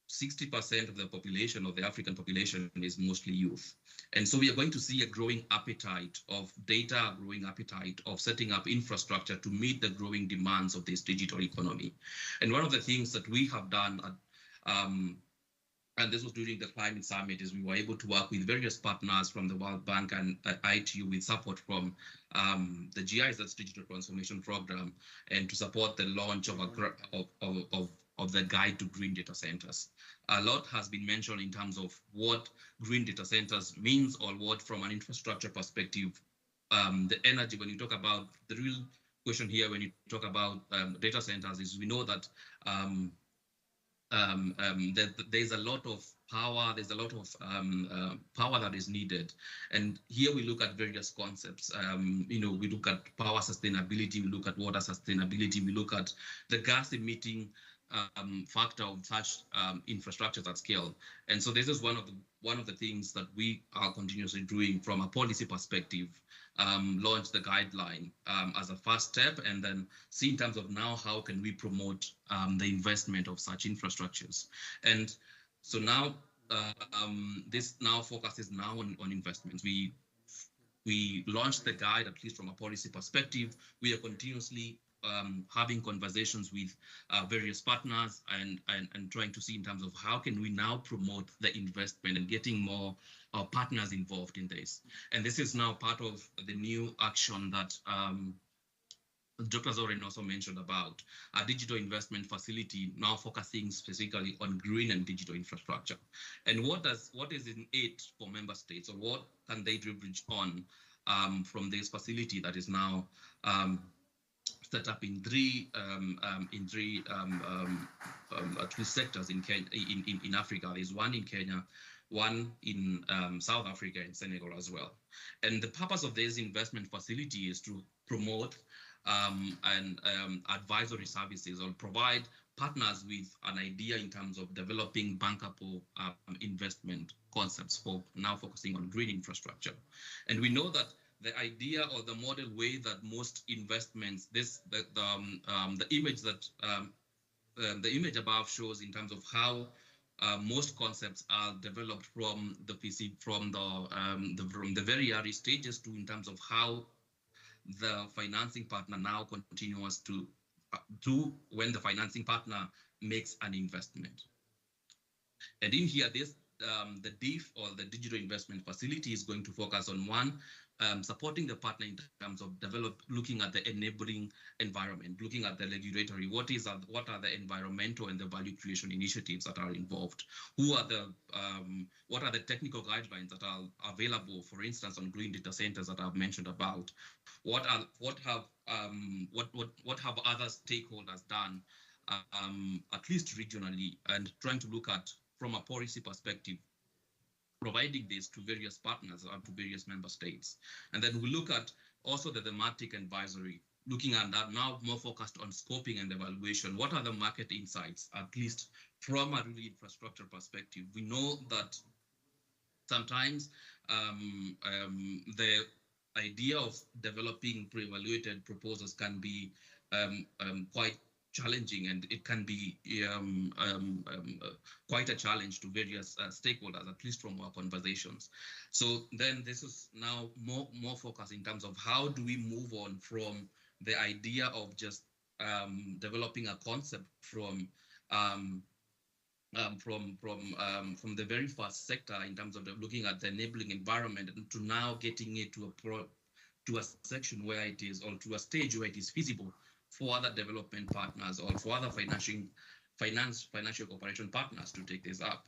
60% of the population, of the African population, is mostly youth. And so we are going to see a growing appetite of data, a growing appetite of setting up infrastructure to meet the growing demands of this digital economy. And one of the things that we have done, and this was during the climate summit, is we were able to work with various partners from the World Bank and ITU, with support from the GIZ's Digital Transformation Program, and to support the launch of the guide to green data centers. A lot has been mentioned in terms of what green data centers means, or what, from an infrastructure perspective, the energy, when you talk about the real question here, when you talk about data centers, is we know that there's a lot of power, power that is needed. And here we look at various concepts. We look at power sustainability, we look at water sustainability, we look at the gas emitting factor of such infrastructures at scale. And so this is one of the things that we are continuously doing from a policy perspective. Launch the guideline as a first step, and then see in terms of now how can we promote the investment of such infrastructures. And so now this now focuses now on investments. We launched the guide, at least from a policy perspective. We are continuously having conversations with various partners and trying to see in terms of how can we now promote the investment and getting more partners involved in this. And this is now part of the new action that Dr. Zorin also mentioned about a digital investment facility now focusing specifically on green and digital infrastructure. And what is in it for member states, or what can they leverage on from this facility that is now set up in three sectors in Africa. There's one in Kenya, one in South Africa and Senegal as well. And the purpose of this investment facility is to promote and advisory services, or provide partners with an idea in terms of developing bankable investment concepts for now focusing on green infrastructure. And we know that the idea or the model way that most investments, the image above shows in terms of how most concepts are developed from the very early stages to in terms of how the financing partner now continues to when the financing partner makes an investment. And in here, the DIF, or the Digital Investment Facility, is going to focus on one, supporting the partner in terms of looking at the enabling environment, looking at the regulatory, what are the environmental and the value creation initiatives that are involved, what are the technical guidelines that are available, for instance, on green data centers that I've mentioned about, what have other stakeholders done, at least regionally, and trying to look at, from a policy perspective, providing this to various partners or to various member states. And then we look at also the thematic advisory, looking at that now more focused on scoping and evaluation. What are the market insights, at least from a really infrastructure perspective? We know that sometimes the idea of developing pre-evaluated proposals can be quite challenging, and it can be quite a challenge to various stakeholders, at least from our conversations. So then this is now more focused in terms of how do we move on from the idea of just developing a concept from the very first sector in terms of looking at the enabling environment, and to now getting it to a section where it is, or to a stage where it is feasible for other development partners or for other financial cooperation partners to take this up.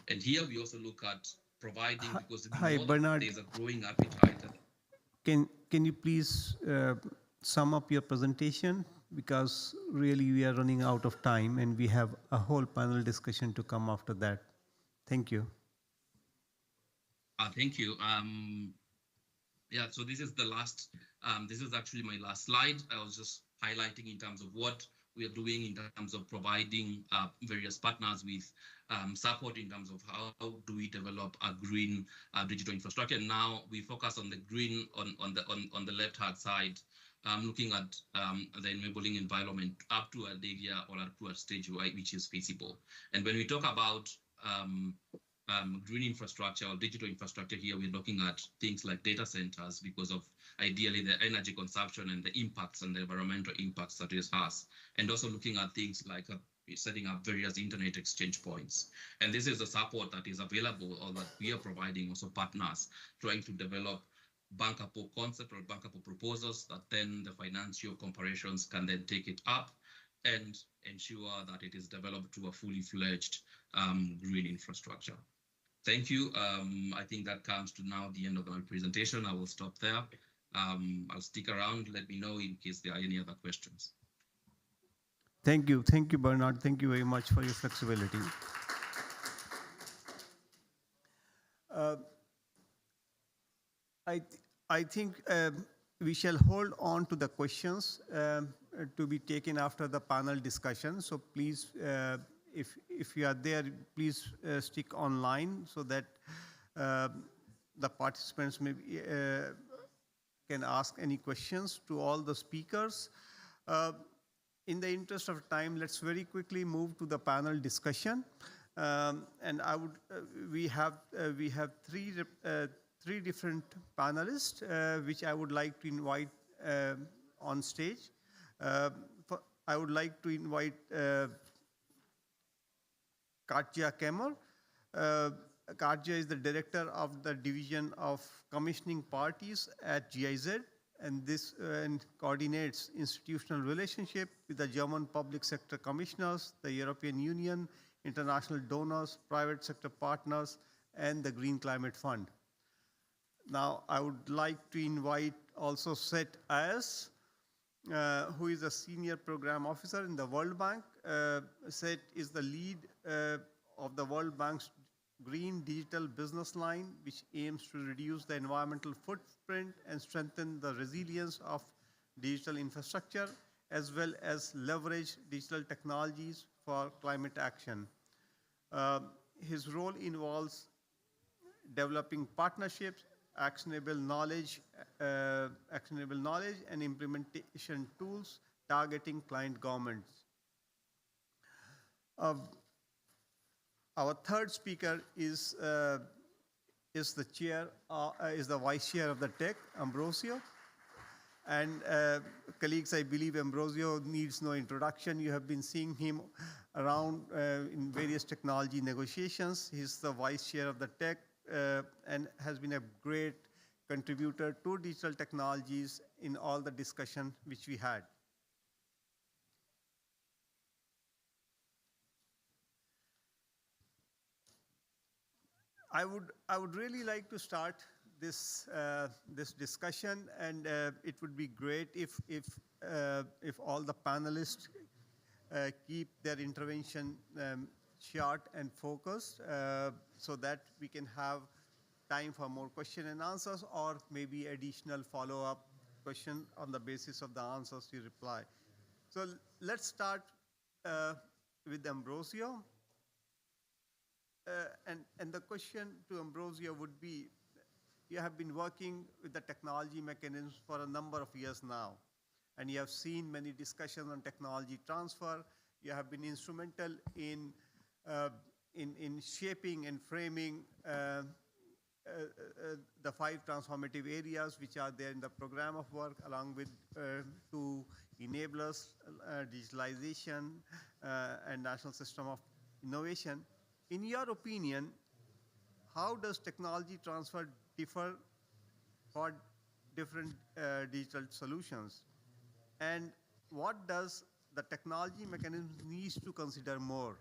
And here we also look at providing, because Hi, Bernard. there's a growing appetite. Can you please sum up your presentation, because really we are running out of time and we have a whole panel discussion to come after that. Thank you. Thank you. Yeah, so this is the last, this is actually my last slide. I was just highlighting in terms of what we are doing in terms of providing various partners with support in terms of how do we develop a green digital infrastructure. Now we focus on the green on the left-hand side, looking at the enabling environment up to an area or up to a stage which is feasible. And when we talk about green infrastructure or digital infrastructure, here we're looking at things like data centers, because of ideally the energy consumption and the impacts and the environmental impacts that it has, and also looking at things like setting up various internet exchange points. And this is the support that is available, or that we are providing also partners trying to develop bankable concept or bankable proposals that then the financial corporations can then take it up and ensure that it is developed to a fully fledged green infrastructure. Thank you. I think that comes to now the end of my presentation. I will stop there. I'll stick around. Let me know in case there are any other questions. Thank you, Bernard. Thank you very much for your flexibility. I think we shall hold on to the questions to be taken after the panel discussion. So please, if you are there, please stick online so that the participants can ask any questions to all the speakers. In the interest of time, let's very quickly move to the panel discussion. And we have three different panelists, which I would like to invite on stage. I would like to invite Katja Kemmer. Katja is the director of the Division of Commissioning Parties at GIZ. and this and coordinates institutional relationship with the German public sector commissioners, the European Union, international donors, private sector partners, and the Green Climate Fund. Now, I would like to invite also Seth Ayers, who is a senior program officer in the World Bank. Seth is the lead of the World Bank's Green Digital Business Line, which aims to reduce the environmental footprint and strengthen the resilience of digital infrastructure, as well as leverage digital technologies for climate action. His role involves developing partnerships, actionable knowledge, and implementation tools targeting client governments. Our third speaker is the vice chair of the TEC, Ambrosio. And colleagues, I believe Ambrosio needs no introduction. You have been seeing him around in various technology negotiations. He's the vice chair of the TEC and has been a great contributor to digital technologies in all the discussion which we had. I would really like to start this discussion, and it would be great if all the panelists keep their intervention short and focused, so that we can have time for more question and answers, or maybe additional follow-up question on the basis of the answers you reply. So let's start with Ambrosio. And the question to Ambrosio would be, you have been working with the technology mechanisms for a number of years now, and you have seen many discussions on technology transfer. You have been instrumental in shaping and framing the 5 transformative areas which are there in the program of work, along with 2 enablers, digitalization and national system of innovation. In your opinion, how does technology transfer differ for different digital solutions? And what does the technology mechanism needs to consider more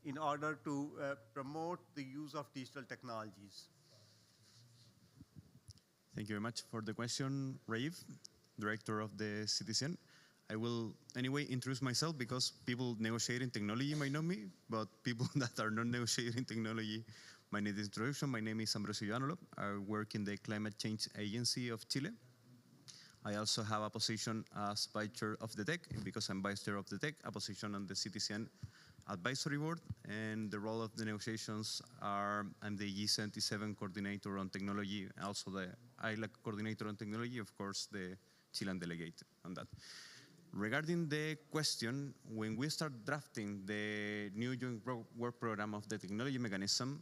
in order to promote the use of digital technologies? Thank you very much for the question, Raif, Director of the Citizen. I will anyway introduce myself, because people negotiating technology might know me, but people that are not negotiating technology might need introduction. My name is Ambrosio Ivanolo. I work in the Climate Change Agency of Chile. I also have a position as vice chair of the TEC, because I'm vice chair of the TEC, a position on the Citizen Advisory Board, and the role of the negotiations are, I'm the G77 coordinator on technology, also the ILAC coordinator on technology, of course, the Chilean delegate on that. Regarding the question, when we start drafting the new joint work program of the technology mechanism,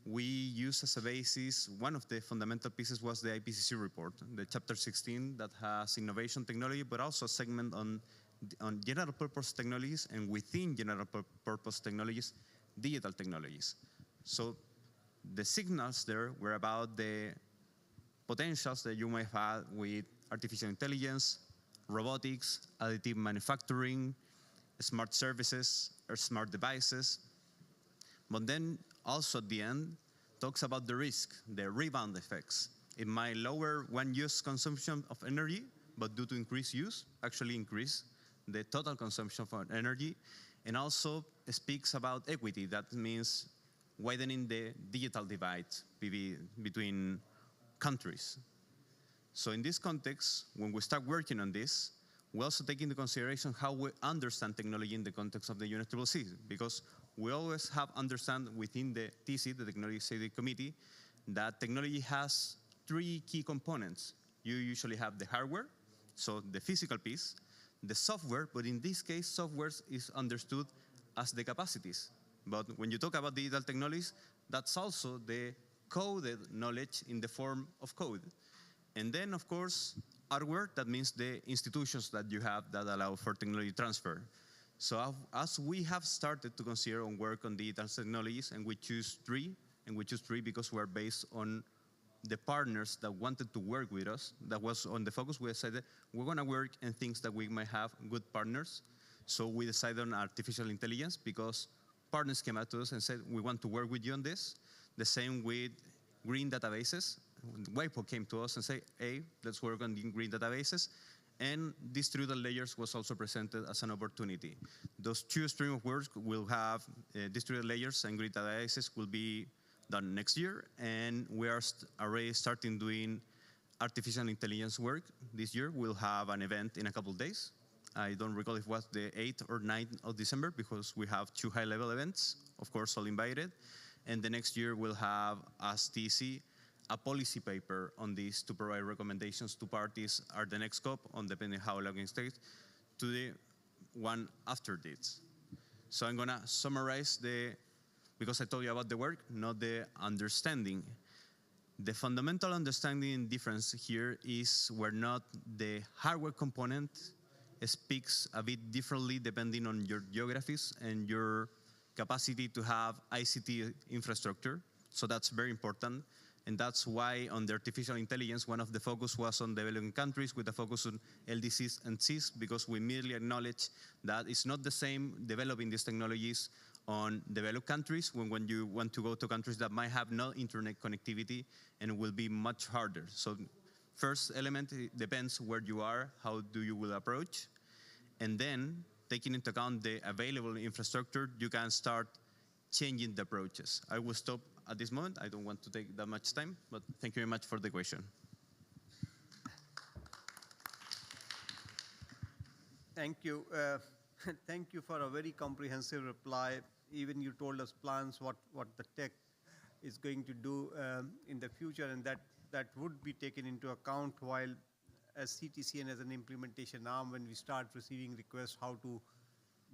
we use as a basis, one of the fundamental pieces was the IPCC report, the chapter 16 that has innovation technology, but also a segment on general purpose technologies, and within general purpose technologies, digital technologies. So the signals there were about the potentials that you might have with artificial intelligence, robotics, additive manufacturing, smart services, or smart devices. But then also at the end, talks about the risk, the rebound effects. It might lower one-use consumption of energy, but due to increased use, actually increase the total consumption of energy, and also speaks about equity. That means widening the digital divide between countries. So in this context, when we start working on this, we also take into consideration how we understand technology in the context of the UNFCCC, because we always have understand within the TC, the Technology Safety Committee, that technology has 3 key components. You usually have the hardware, so the physical piece, the software, but in this case, software is understood as the capacities. But when you talk about digital technologies, that's also the coded knowledge in the form of code. And then, of course, hardware, that means the institutions that you have that allow for technology transfer. So as we have started to consider and work on digital technologies, and we choose 3, because we're based on the partners that wanted to work with us, that was on the focus, we decided we're going to work in things that we might have good partners. So we decided on artificial intelligence because partners came out to us and said, we want to work with you on this. The same with green databases. WIPO came to us and said, hey, let's work on green databases. And distributed layers was also presented as an opportunity. Those two streams of work will have distributed layers and green databases will be done next year. And we are already starting doing artificial intelligence work this year. We'll have an event in a couple of days. I don't recall if it was the 8th or 9th of December because we have 2 high-level events, of course, all invited. And the next year we'll have, as TC, a policy paper on this to provide recommendations to parties are the next scope on depending how long it takes to the one after this. So I'm gonna summarize because I told you about the work, not the understanding. The fundamental understanding difference here is where not the hardware component speaks a bit differently depending on your geographies and your capacity to have ICT infrastructure. So that's very important. And that's why on the artificial intelligence, one of the focus was on developing countries with a focus on LDCs and Cs, because we immediately acknowledge that it's not the same developing these technologies on developed countries when you want to go to countries that might have no internet connectivity, and it will be much harder. So first element, it depends where you are, how do you will approach, and then taking into account the available infrastructure, you can start changing the approaches. I will stop at this moment. I don't want to take that much time, but thank you very much for the question. Thank you. Thank you for a very comprehensive reply. Even you told us plans, what the tech is going to do in the future, and that would be taken into account while as CTC and as an implementation arm, when we start receiving requests, how to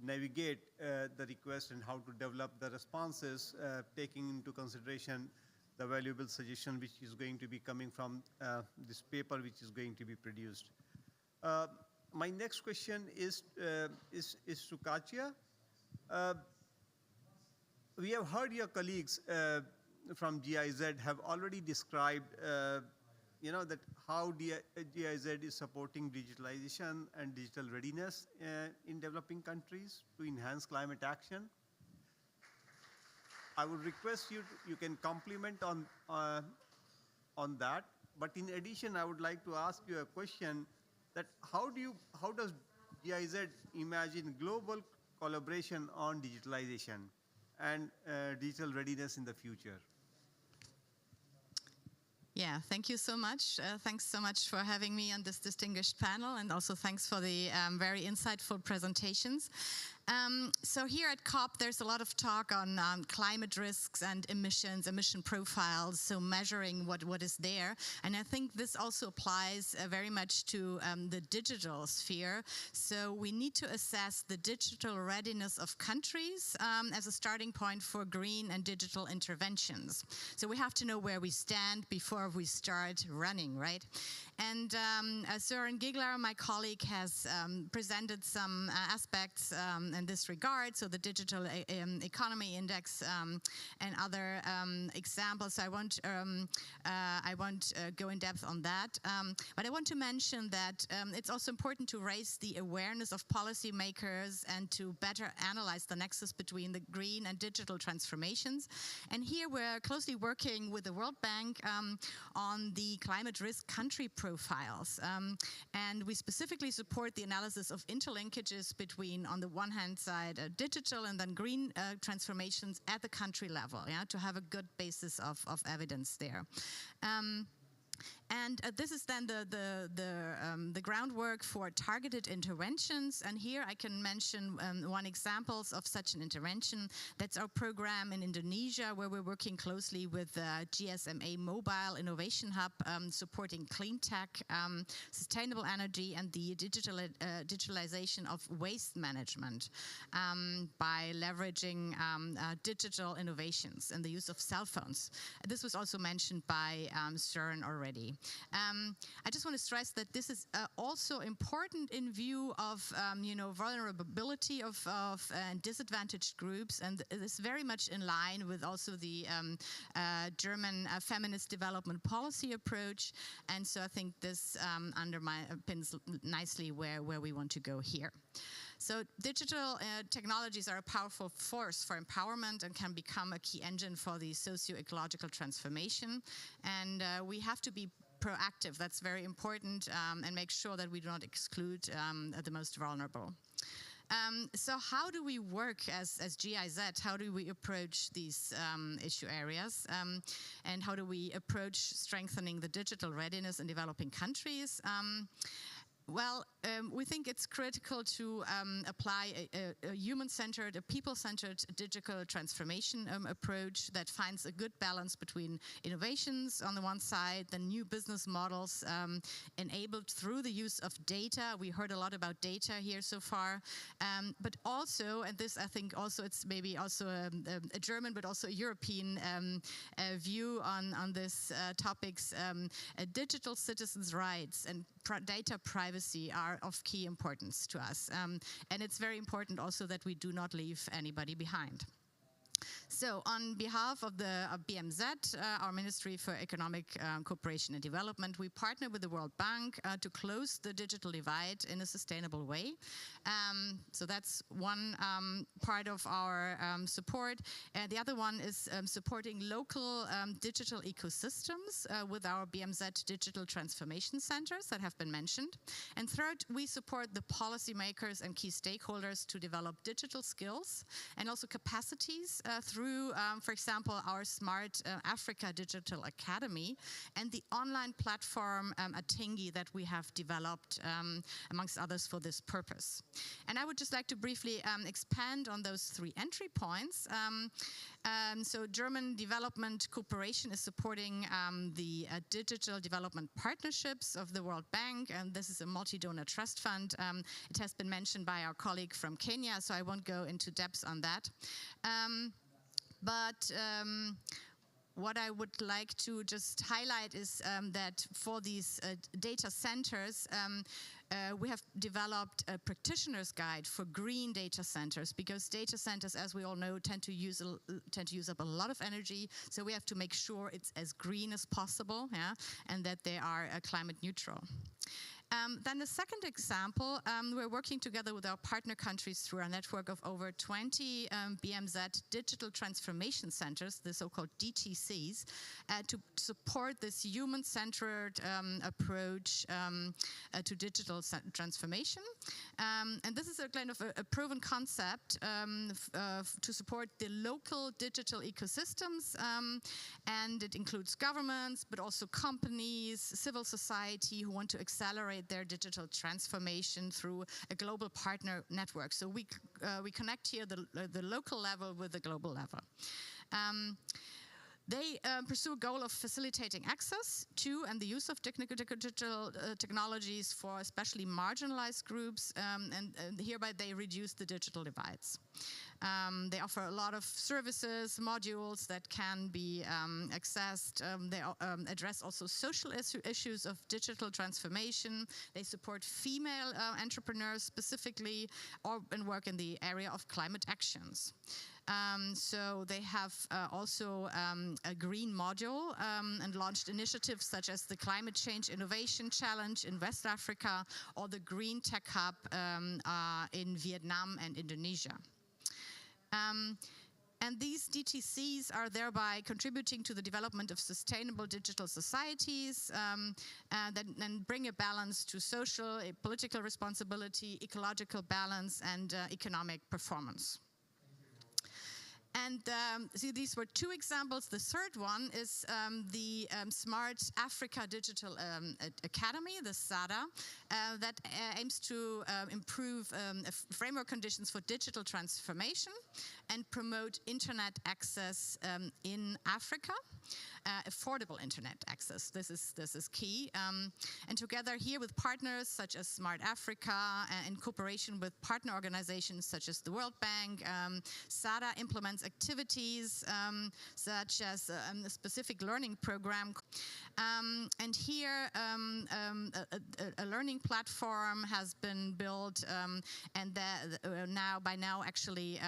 navigate the request and how to develop the responses, taking into consideration the valuable suggestion which is going to be coming from this paper which is going to be produced. My next question is to Katja. We have heard your colleagues from GIZ have already described that how GIZ is supporting digitalization and digital readiness in developing countries to enhance climate action. I would request you can comment on that. But in addition, I would like to ask you a question that how does GIZ imagine global collaboration on digitalization and digital readiness in the future? Yeah, thank you so much. Thanks so much for having me on this distinguished panel, and also thanks for the very insightful presentations. So here at COP, there's a lot of talk on climate risks and emission profiles, so measuring what is there. And I think this also applies very much to the digital sphere. So we need to assess the digital readiness of countries as a starting point for green and digital interventions. So we have to know where we stand before we start running, right? And Søren Gigler, my colleague, has presented some aspects in this regard, so the Digital Economy Index and other examples. I won't go in depth on that, but I want to mention that it's also important to raise the awareness of policymakers and to better analyze the nexus between the green and digital transformations. And here we're closely working with the World Bank on the climate risk country profiles. And we specifically support the analysis of interlinkages between, on the one hand side, digital and then green transformations at the country level, to have a good basis of evidence there. And this is then the groundwork for targeted interventions. And here I can mention one example of such an intervention. That's our program in Indonesia, where we're working closely with GSMA Mobile Innovation Hub, supporting clean tech, sustainable energy, and the digitalization of waste management by leveraging digital innovations and the use of cell phones. This was also mentioned by Søren already. I just want to stress that this is also important in view of vulnerability of disadvantaged groups, and it is very much in line with also the German feminist development policy approach. And so I think this underpins nicely where we want to go here. So digital technologies are a powerful force for empowerment and can become a key engine for the socio-ecological transformation. And we have to be proactive. That's very important, and make sure that we do not exclude the most vulnerable. So how do we work as GIZ? How do we approach these issue areas? And how do we approach strengthening the digital readiness in developing countries? Well, we think it's critical to apply a human-centered, a people-centered digital transformation approach that finds a good balance between innovations on the one side, the new business models enabled through the use of data. We heard a lot about data here so far, but also, and this I think also it's maybe also a German but also a European view on this topics, digital citizens' rights and data privacy are of key importance to us. And it's very important also that we do not leave anybody behind. So on behalf of BMZ, our Ministry for Economic Cooperation and Development, we partner with the World Bank to close the digital divide in a sustainable way. So that's one part of our support. The other one is supporting local digital ecosystems with our BMZ digital transformation centers that have been mentioned. And third, we support the policymakers and key stakeholders to develop digital skills and also capacities through, for example, our Smart Africa Digital Academy and the online platform Atingi that we have developed, amongst others, for this purpose. And I would just like to briefly expand on those three entry points. So German development cooperation is supporting the digital development partnerships of the World Bank, and this is a multi-donor trust fund. It has been mentioned by our colleague from Kenya, so I won't go into depth on that. But what I would like to just highlight is that for these data centers, we have developed a practitioner's guide for green data centers, because data centers, as we all know, tend to use up a lot of energy. So we have to make sure it's as green as possible, yeah, and that they are climate neutral. Then the second example, we're working together with our partner countries through our network of over 20 BMZ digital transformation centers, the so-called DTCs, to support this human-centered approach to digital transformation. And this is a kind of a proven concept to support the local digital ecosystems, and it includes governments, but also companies, civil society who want to accelerate their digital transformation through a global partner network. So we connect here the local level with the global level. They pursue a goal of facilitating access to and the use of digital technologies for especially marginalized groups, and hereby they reduce the digital divides. They offer a lot of services, modules that can be accessed. They address also social issues of digital transformation. They support female entrepreneurs specifically, and work in the area of climate actions. So they have also a green module and launched initiatives such as the Climate Change Innovation Challenge in West Africa or the Green Tech Hub in Vietnam and Indonesia. And these DTCs are thereby contributing to the development of sustainable digital societies that then bring a balance to social, political responsibility, ecological balance, and economic performance. And see, these were two examples. The third one is the Smart Africa Digital Academy, the SADA, that aims to improve framework conditions for digital transformation and promote internet access in Africa, affordable internet access. This is key. And together here with partners such as Smart Africa, in cooperation with partner organizations such as the World Bank, SADA implements combines activities such as a specific learning program. And here, a learning platform has been built, and by now actually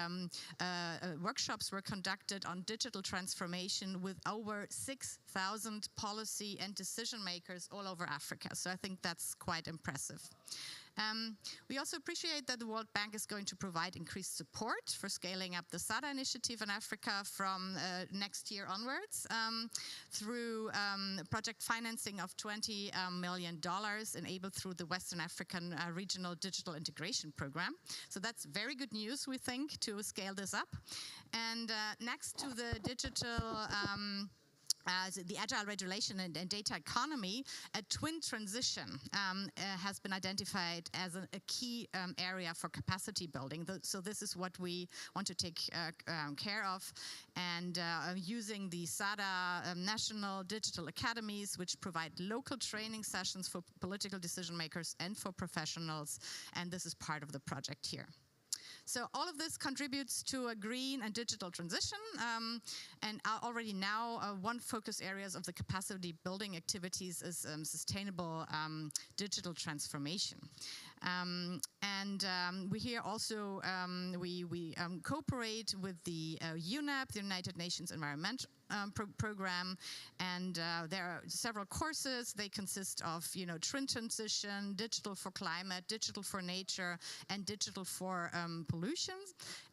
workshops were conducted on digital transformation with over 6,000 policy and decision makers all over Africa. So I think that's quite impressive. We also appreciate that the World Bank is going to provide increased support for scaling up the SADA initiative in Africa from next year onwards through project financing of $20 million enabled through the Western African Regional Digital Integration Program. So that's very good news, we think, to scale this up. And next to the digital the agile regulation and data economy, a twin transition has been identified as a key area for capacity building. So this is what we want to take care of, and using the SADA national digital academies, which provide local training sessions for political decision makers and for professionals, and this is part of the project here. So all of this contributes to a green and digital transition, and already now one focus areas of the capacity building activities is sustainable digital transformation. We here also we cooperate with the UNEP, the United Nations Environment Program, and there are several courses. They consist of, twin transition, digital for climate, digital for nature, and digital for pollution.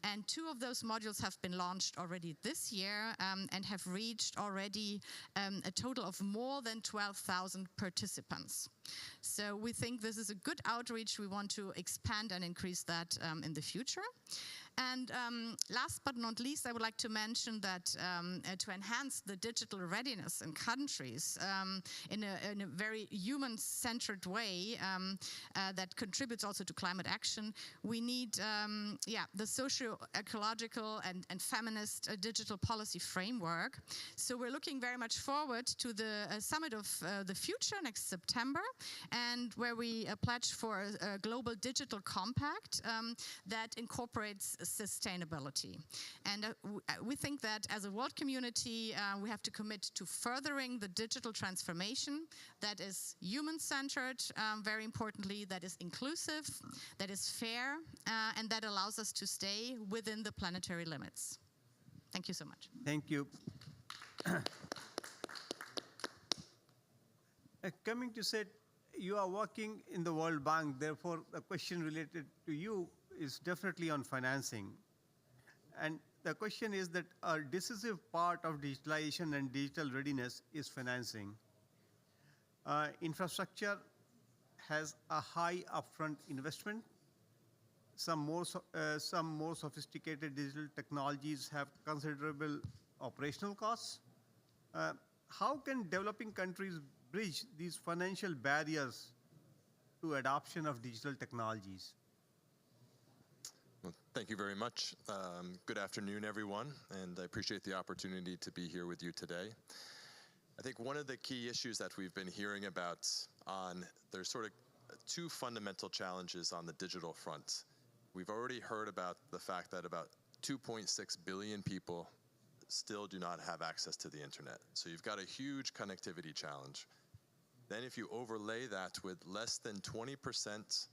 And 2 of those modules have been launched already this year and have reached already a total of more than 12,000 participants. So we think this is a good outreach. We want to expand and increase that in the future. And last but not least, I would like to mention that to enhance the digital readiness in countries in a very human-centered way that contributes also to climate action, we need the socio-ecological and feminist digital policy framework. So we're looking very much forward to the Summit of the Future next September, and where we pledge for a global digital compact that incorporates sustainability. And we think that as a world community, we have to commit to furthering the digital transformation that is human-centered, very importantly, that is inclusive, that is fair, and that allows us to stay within the planetary limits. Thank you so much. Thank you. Coming to say, you are working in the World Bank, therefore the question related to you is definitely on financing. And the question is that a decisive part of digitalization and digital readiness is financing. Infrastructure has a high upfront investment. Some more sophisticated digital technologies have considerable operational costs. How can developing countries bridge these financial barriers to adoption of digital technologies? Well, thank you very much. Good afternoon, everyone, and I appreciate the opportunity to be here with you today. I think one of the key issues that we've been hearing about there's sort of 2 fundamental challenges on the digital front. We've already heard about the fact that about 2.6 billion people still do not have access to the internet. So you've got a huge connectivity challenge. Then if you overlay that with less than 20%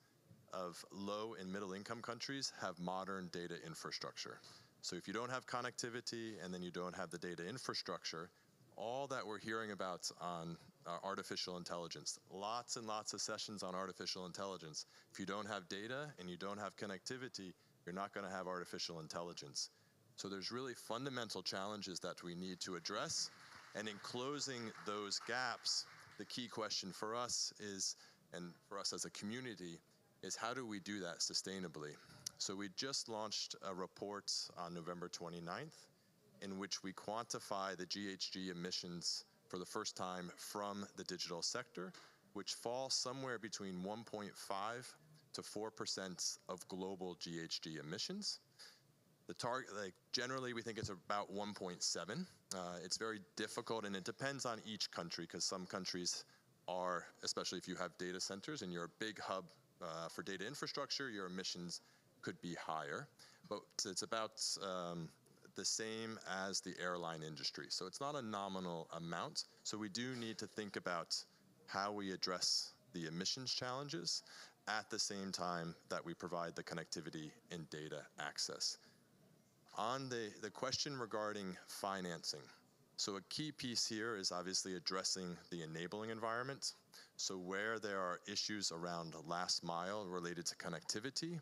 of low and middle income countries have modern data infrastructure. So if you don't have connectivity and then you don't have the data infrastructure, all that we're hearing about on artificial intelligence, lots and lots of sessions on artificial intelligence. If you don't have data and you don't have connectivity, you're not going to have artificial intelligence. So there's really fundamental challenges that we need to address. And in closing those gaps, the key question for us is, and for us as a community, is how do we do that sustainably? So we just launched a report on November 29th in which we quantify the GHG emissions for the first time from the digital sector, which falls somewhere between 1.5 to 4% of global GHG emissions. The target, generally we think it's about 1.7. It's very difficult, and it depends on each country, because some countries are, especially if you have data centers and you're a big hub for data infrastructure, your emissions could be higher. But it's about the same as the airline industry. So it's not a nominal amount. So we do need to think about how we address the emissions challenges at the same time that we provide the connectivity and data access. On the question regarding financing, so a key piece here is obviously addressing the enabling environment. So where there are issues around last mile related to connectivity,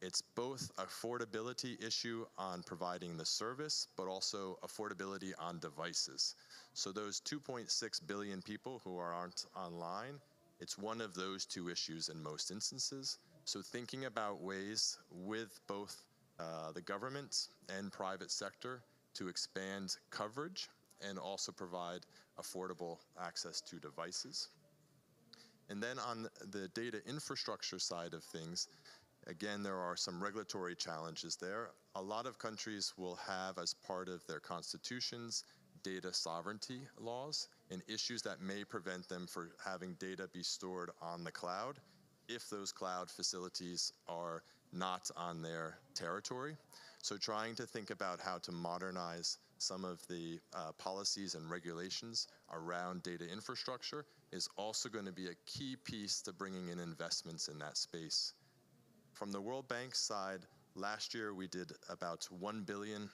it's both affordability issue on providing the service, but also affordability on devices. So those 2.6 billion people who aren't online, it's one of those two issues in most instances. So thinking about ways with both the government and private sector to expand coverage and also provide affordable access to devices. And then on the data infrastructure side of things, again, there are some regulatory challenges there. A lot of countries will have, as part of their constitutions, data sovereignty laws and issues that may prevent them from having data be stored on the cloud if those cloud facilities are not on their territory. So trying to think about how to modernize some of the policies and regulations around data infrastructure is also going to be a key piece to bringing in investments in that space. From the World Bank side, last year we did about $1 billion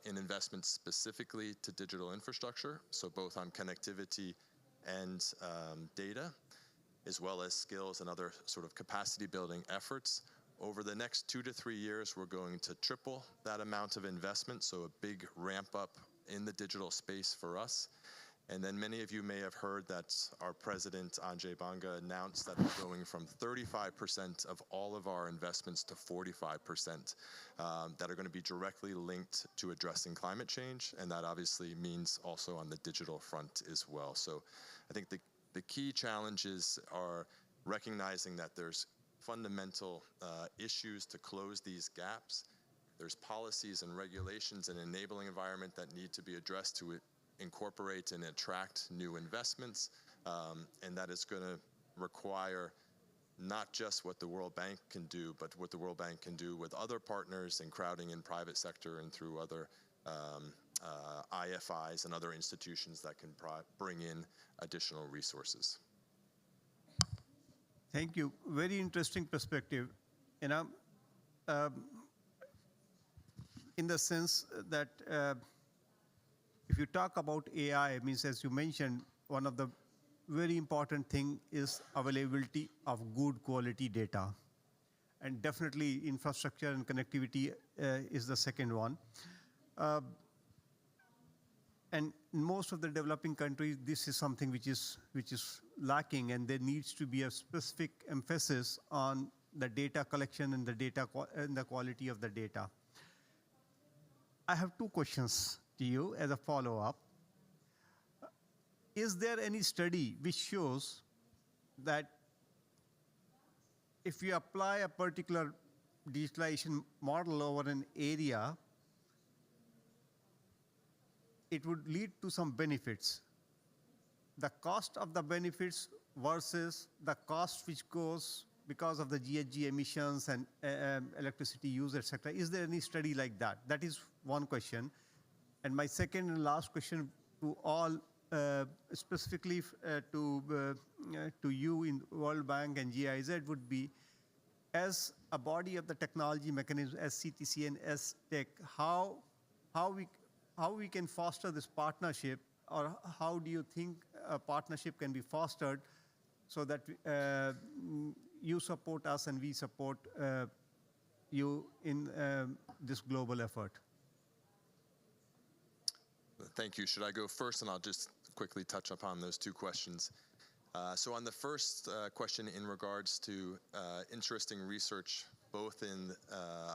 in investments specifically to digital infrastructure, so both on connectivity and data, as well as skills and other sort of capacity building efforts. Over the next 2 to 3 years, we're going to triple that amount of investment, so a big ramp up in the digital space for us. And then many of you may have heard that our president, Ajay Banga, announced that we're going from 35% of all of our investments to 45% that are going to be directly linked to addressing climate change. And that obviously means also on the digital front as well. So I think the key challenges are recognizing that there's fundamental issues to close these gaps. There's policies and regulations and enabling environment that need to be addressed to incorporate and attract new investments, and that is going to require not just what the World Bank can do, but what the World Bank can do with other partners and crowding in private sector and through other IFIs and other institutions that can bring in additional resources. Thank you. Very interesting perspective. You know, in the sense that if you talk about AI, means as you mentioned, one of the very important thing is availability of good quality data. And definitely infrastructure and connectivity is the second one. And in most of the developing countries, this is something which is lacking, and there needs to be a specific emphasis on the data collection and the quality of the data. I have two questions to you as a follow-up. Is there any study which shows that if you apply a particular digitalization model over an area, it would lead to some benefits? The cost of the benefits versus the cost which goes because of the GHG emissions and electricity use, etc. Is there any study like that? That is one question. And my second and last question to all, specifically to you in World Bank and GIZ would be, as a body of the technology mechanism, as CTC and as Tech, how we can foster this partnership, or how do you think a partnership can be fostered so that you support us and we support you in this global effort? Thank you. Should I go first? And I'll just quickly touch upon those two questions. So on the first question in regards to interesting research, both in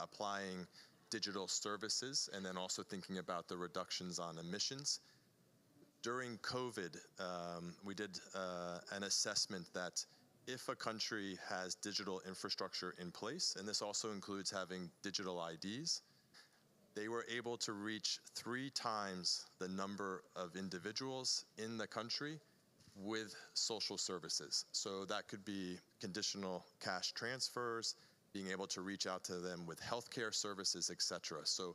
applying digital services and then also thinking about the reductions on emissions. During COVID, we did an assessment that if a country has digital infrastructure in place, and this also includes having digital IDs, they were able to reach 3 times the number of individuals in the country with social services. So that could be conditional cash transfers, being able to reach out to them with healthcare services, etc. So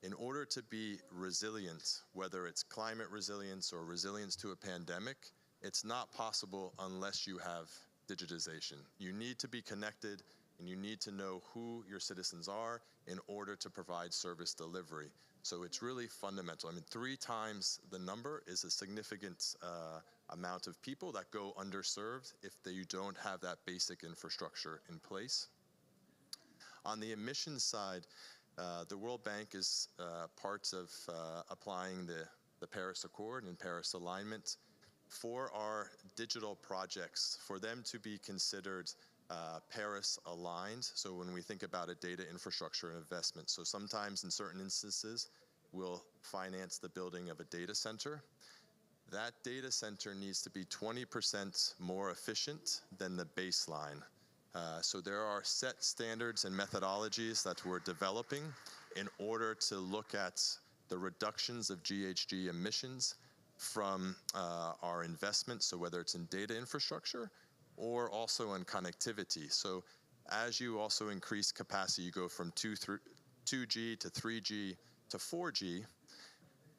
in order to be resilient, whether it's climate resilience or resilience to a pandemic, it's not possible unless you have digitization. You need to be connected, and you need to know who your citizens are in order to provide service delivery. So it's really fundamental. I mean, 3 times the number is a significant amount of people that go underserved if you don't have that basic infrastructure in place. On the emissions side, the World Bank is part of applying the Paris Accord and Paris alignment. For our digital projects, for them to be considered Paris aligned, so when we think about a data infrastructure investment, so sometimes in certain instances, we'll finance the building of a data center. That data center needs to be 20% more efficient than the baseline. So there are set standards and methodologies that we're developing in order to look at the reductions of GHG emissions from our investments, so whether it's in data infrastructure or also in connectivity. So as you also increase capacity, you go from 2G to 3G to 4G,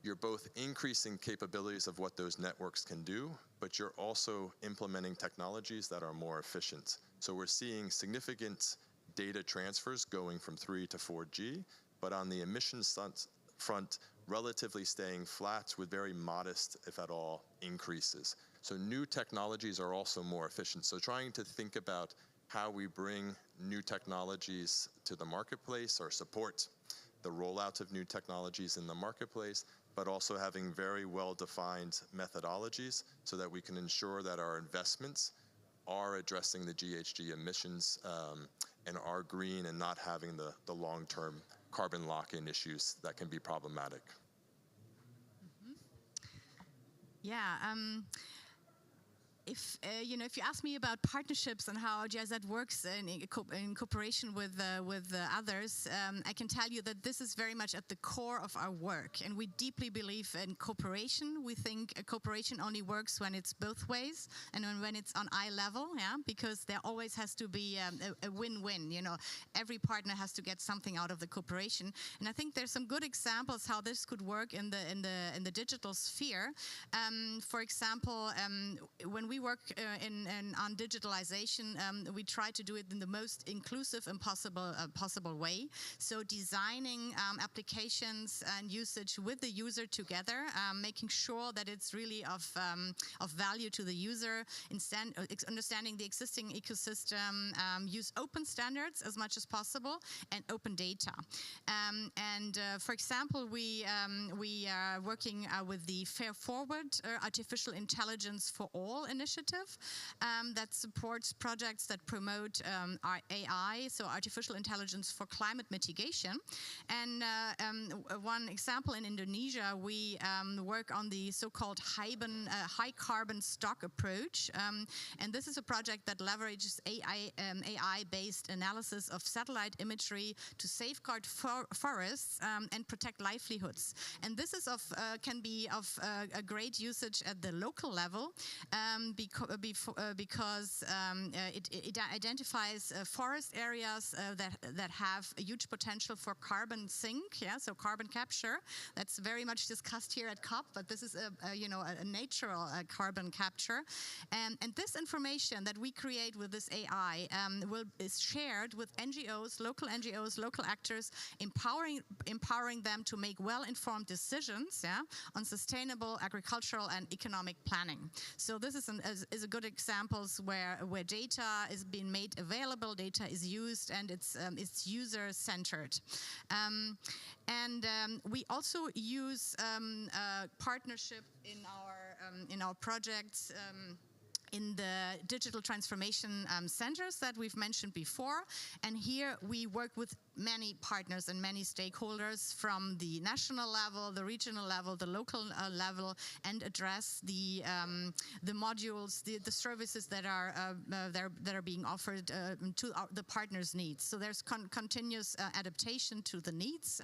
you're both increasing capabilities of what those networks can do, but you're also implementing technologies that are more efficient. So we're seeing significant data transfers going from 3 to 4G, but on the emissions front, relatively staying flat with very modest, if at all, increases. So new technologies are also more efficient. So trying to think about how we bring new technologies to the marketplace or support the rollout of new technologies in the marketplace, but also having very well-defined methodologies so that we can ensure that our investments are addressing the GHG emissions and are green and not having the long-term carbon lock-in issues that can be problematic. Mm-hmm. Yeah. If if you ask me about partnerships and how GIZ works in cooperation with others, I can tell you that this is very much at the core of our work, and we deeply believe in cooperation. We think cooperation only works when it's both ways and when it's on eye level, yeah, because there always has to be a win-win. Every partner has to get something out of the cooperation, and I think there's some good examples how this could work in the digital sphere. For example, when we work on digitalization, we try to do it in the most inclusive and possible way. So designing applications and usage with the user together, making sure that it's really of value to the user, understanding the existing ecosystem, use open standards as much as possible, and open data. For example, we are working with the Fair Forward Artificial Intelligence for All initiative that supports projects that promote our AI, so artificial intelligence for climate mitigation. And one example, in Indonesia, we work on the so-called high carbon stock approach. And this is a project that leverages AI-based analysis of satellite imagery to safeguard forests and protect livelihoods. And this is can be of a great usage at the local level, because it identifies forest areas that have a huge potential for carbon sink, yeah, so carbon capture. That's very much discussed here at COP, but this is a natural carbon capture. And this information that we create with this AI is shared with NGOs, local actors, empowering them to make well-informed decisions, yeah, on sustainable agricultural and economic planning. So this is a good examples where data is being made available, data is used, and it's user-centered. We also use partnership in our projects. In the digital transformation centers that we've mentioned before. And here we work with many partners and many stakeholders from the national level, the regional level, the local level, and address the modules, the services that are being offered to the partners' needs. So there's continuous adaptation to the needs.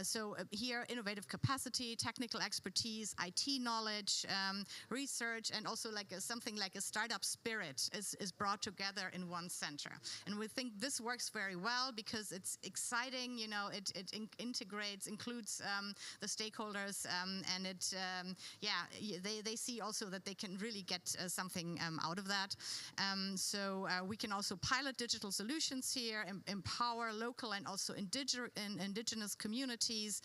So here, innovative capacity, technical expertise, IT knowledge, research, research and also like something like a startup spirit is brought together in one center. And we think this works very well because it's exciting, you know, it integrates, includes the stakeholders, and they see also that they can really get something out of that. So we can also pilot digital solutions here, empower local and also indigenous communities.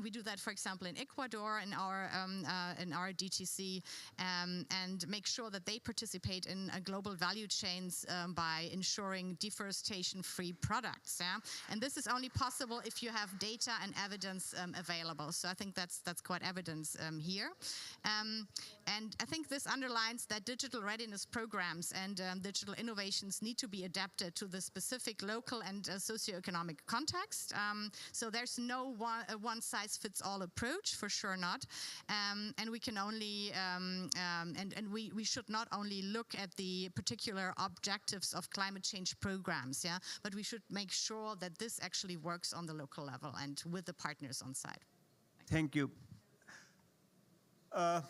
We do that, for example, in Ecuador in our DTC, and make sure that they participate in global value chains by ensuring deforestation-free products. Yeah? And this is only possible if you have data and evidence available. So I think that's quite evidence here. And I think this underlines that digital readiness programs and digital innovations need to be adapted to the specific local and socioeconomic context. So there's no one-size-fits-all approach, for sure not. And we can only, we should not only look at the particular objectives of climate change programs, yeah, but we should make sure that this actually works on the local level and with the partners on site. Thank you. Well,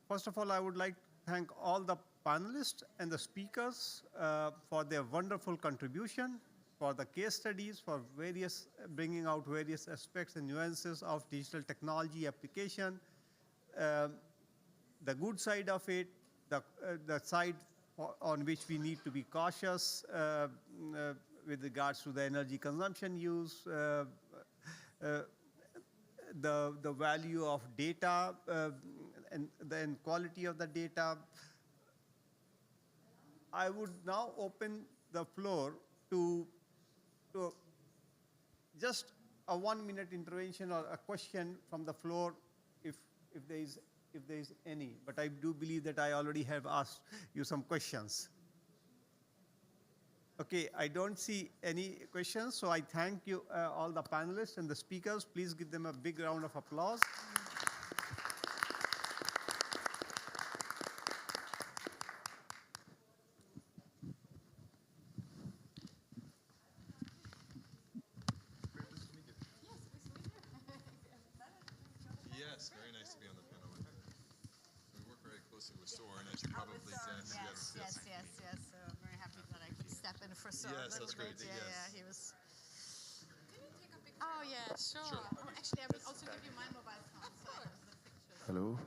first of all, I would like to thank all the panelists and the speakers for their wonderful contribution, for the case studies, for bringing out various aspects and nuances of digital technology application, the good side of it, the side on which we need to be cautious with regards to the energy consumption use, the value of data and the quality of the data. I would now open the floor to just a 1-minute intervention or a question from the floor, if there is any. But I do believe that I already have asked you some questions. Okay, I don't see any questions, so I thank you, all the panelists and the speakers. Please give them a big round of applause. Yes, very nice to be on the panel with you. We work very closely with Soren, as you probably guess. Yes. So I'm very happy that I could step in for Soren. Yes, that's great. Yeah, he was. Can you take a picture? Oh, yeah, sure. Oh, actually, I will also give you my mobile phone. So I have the pictures. Hello.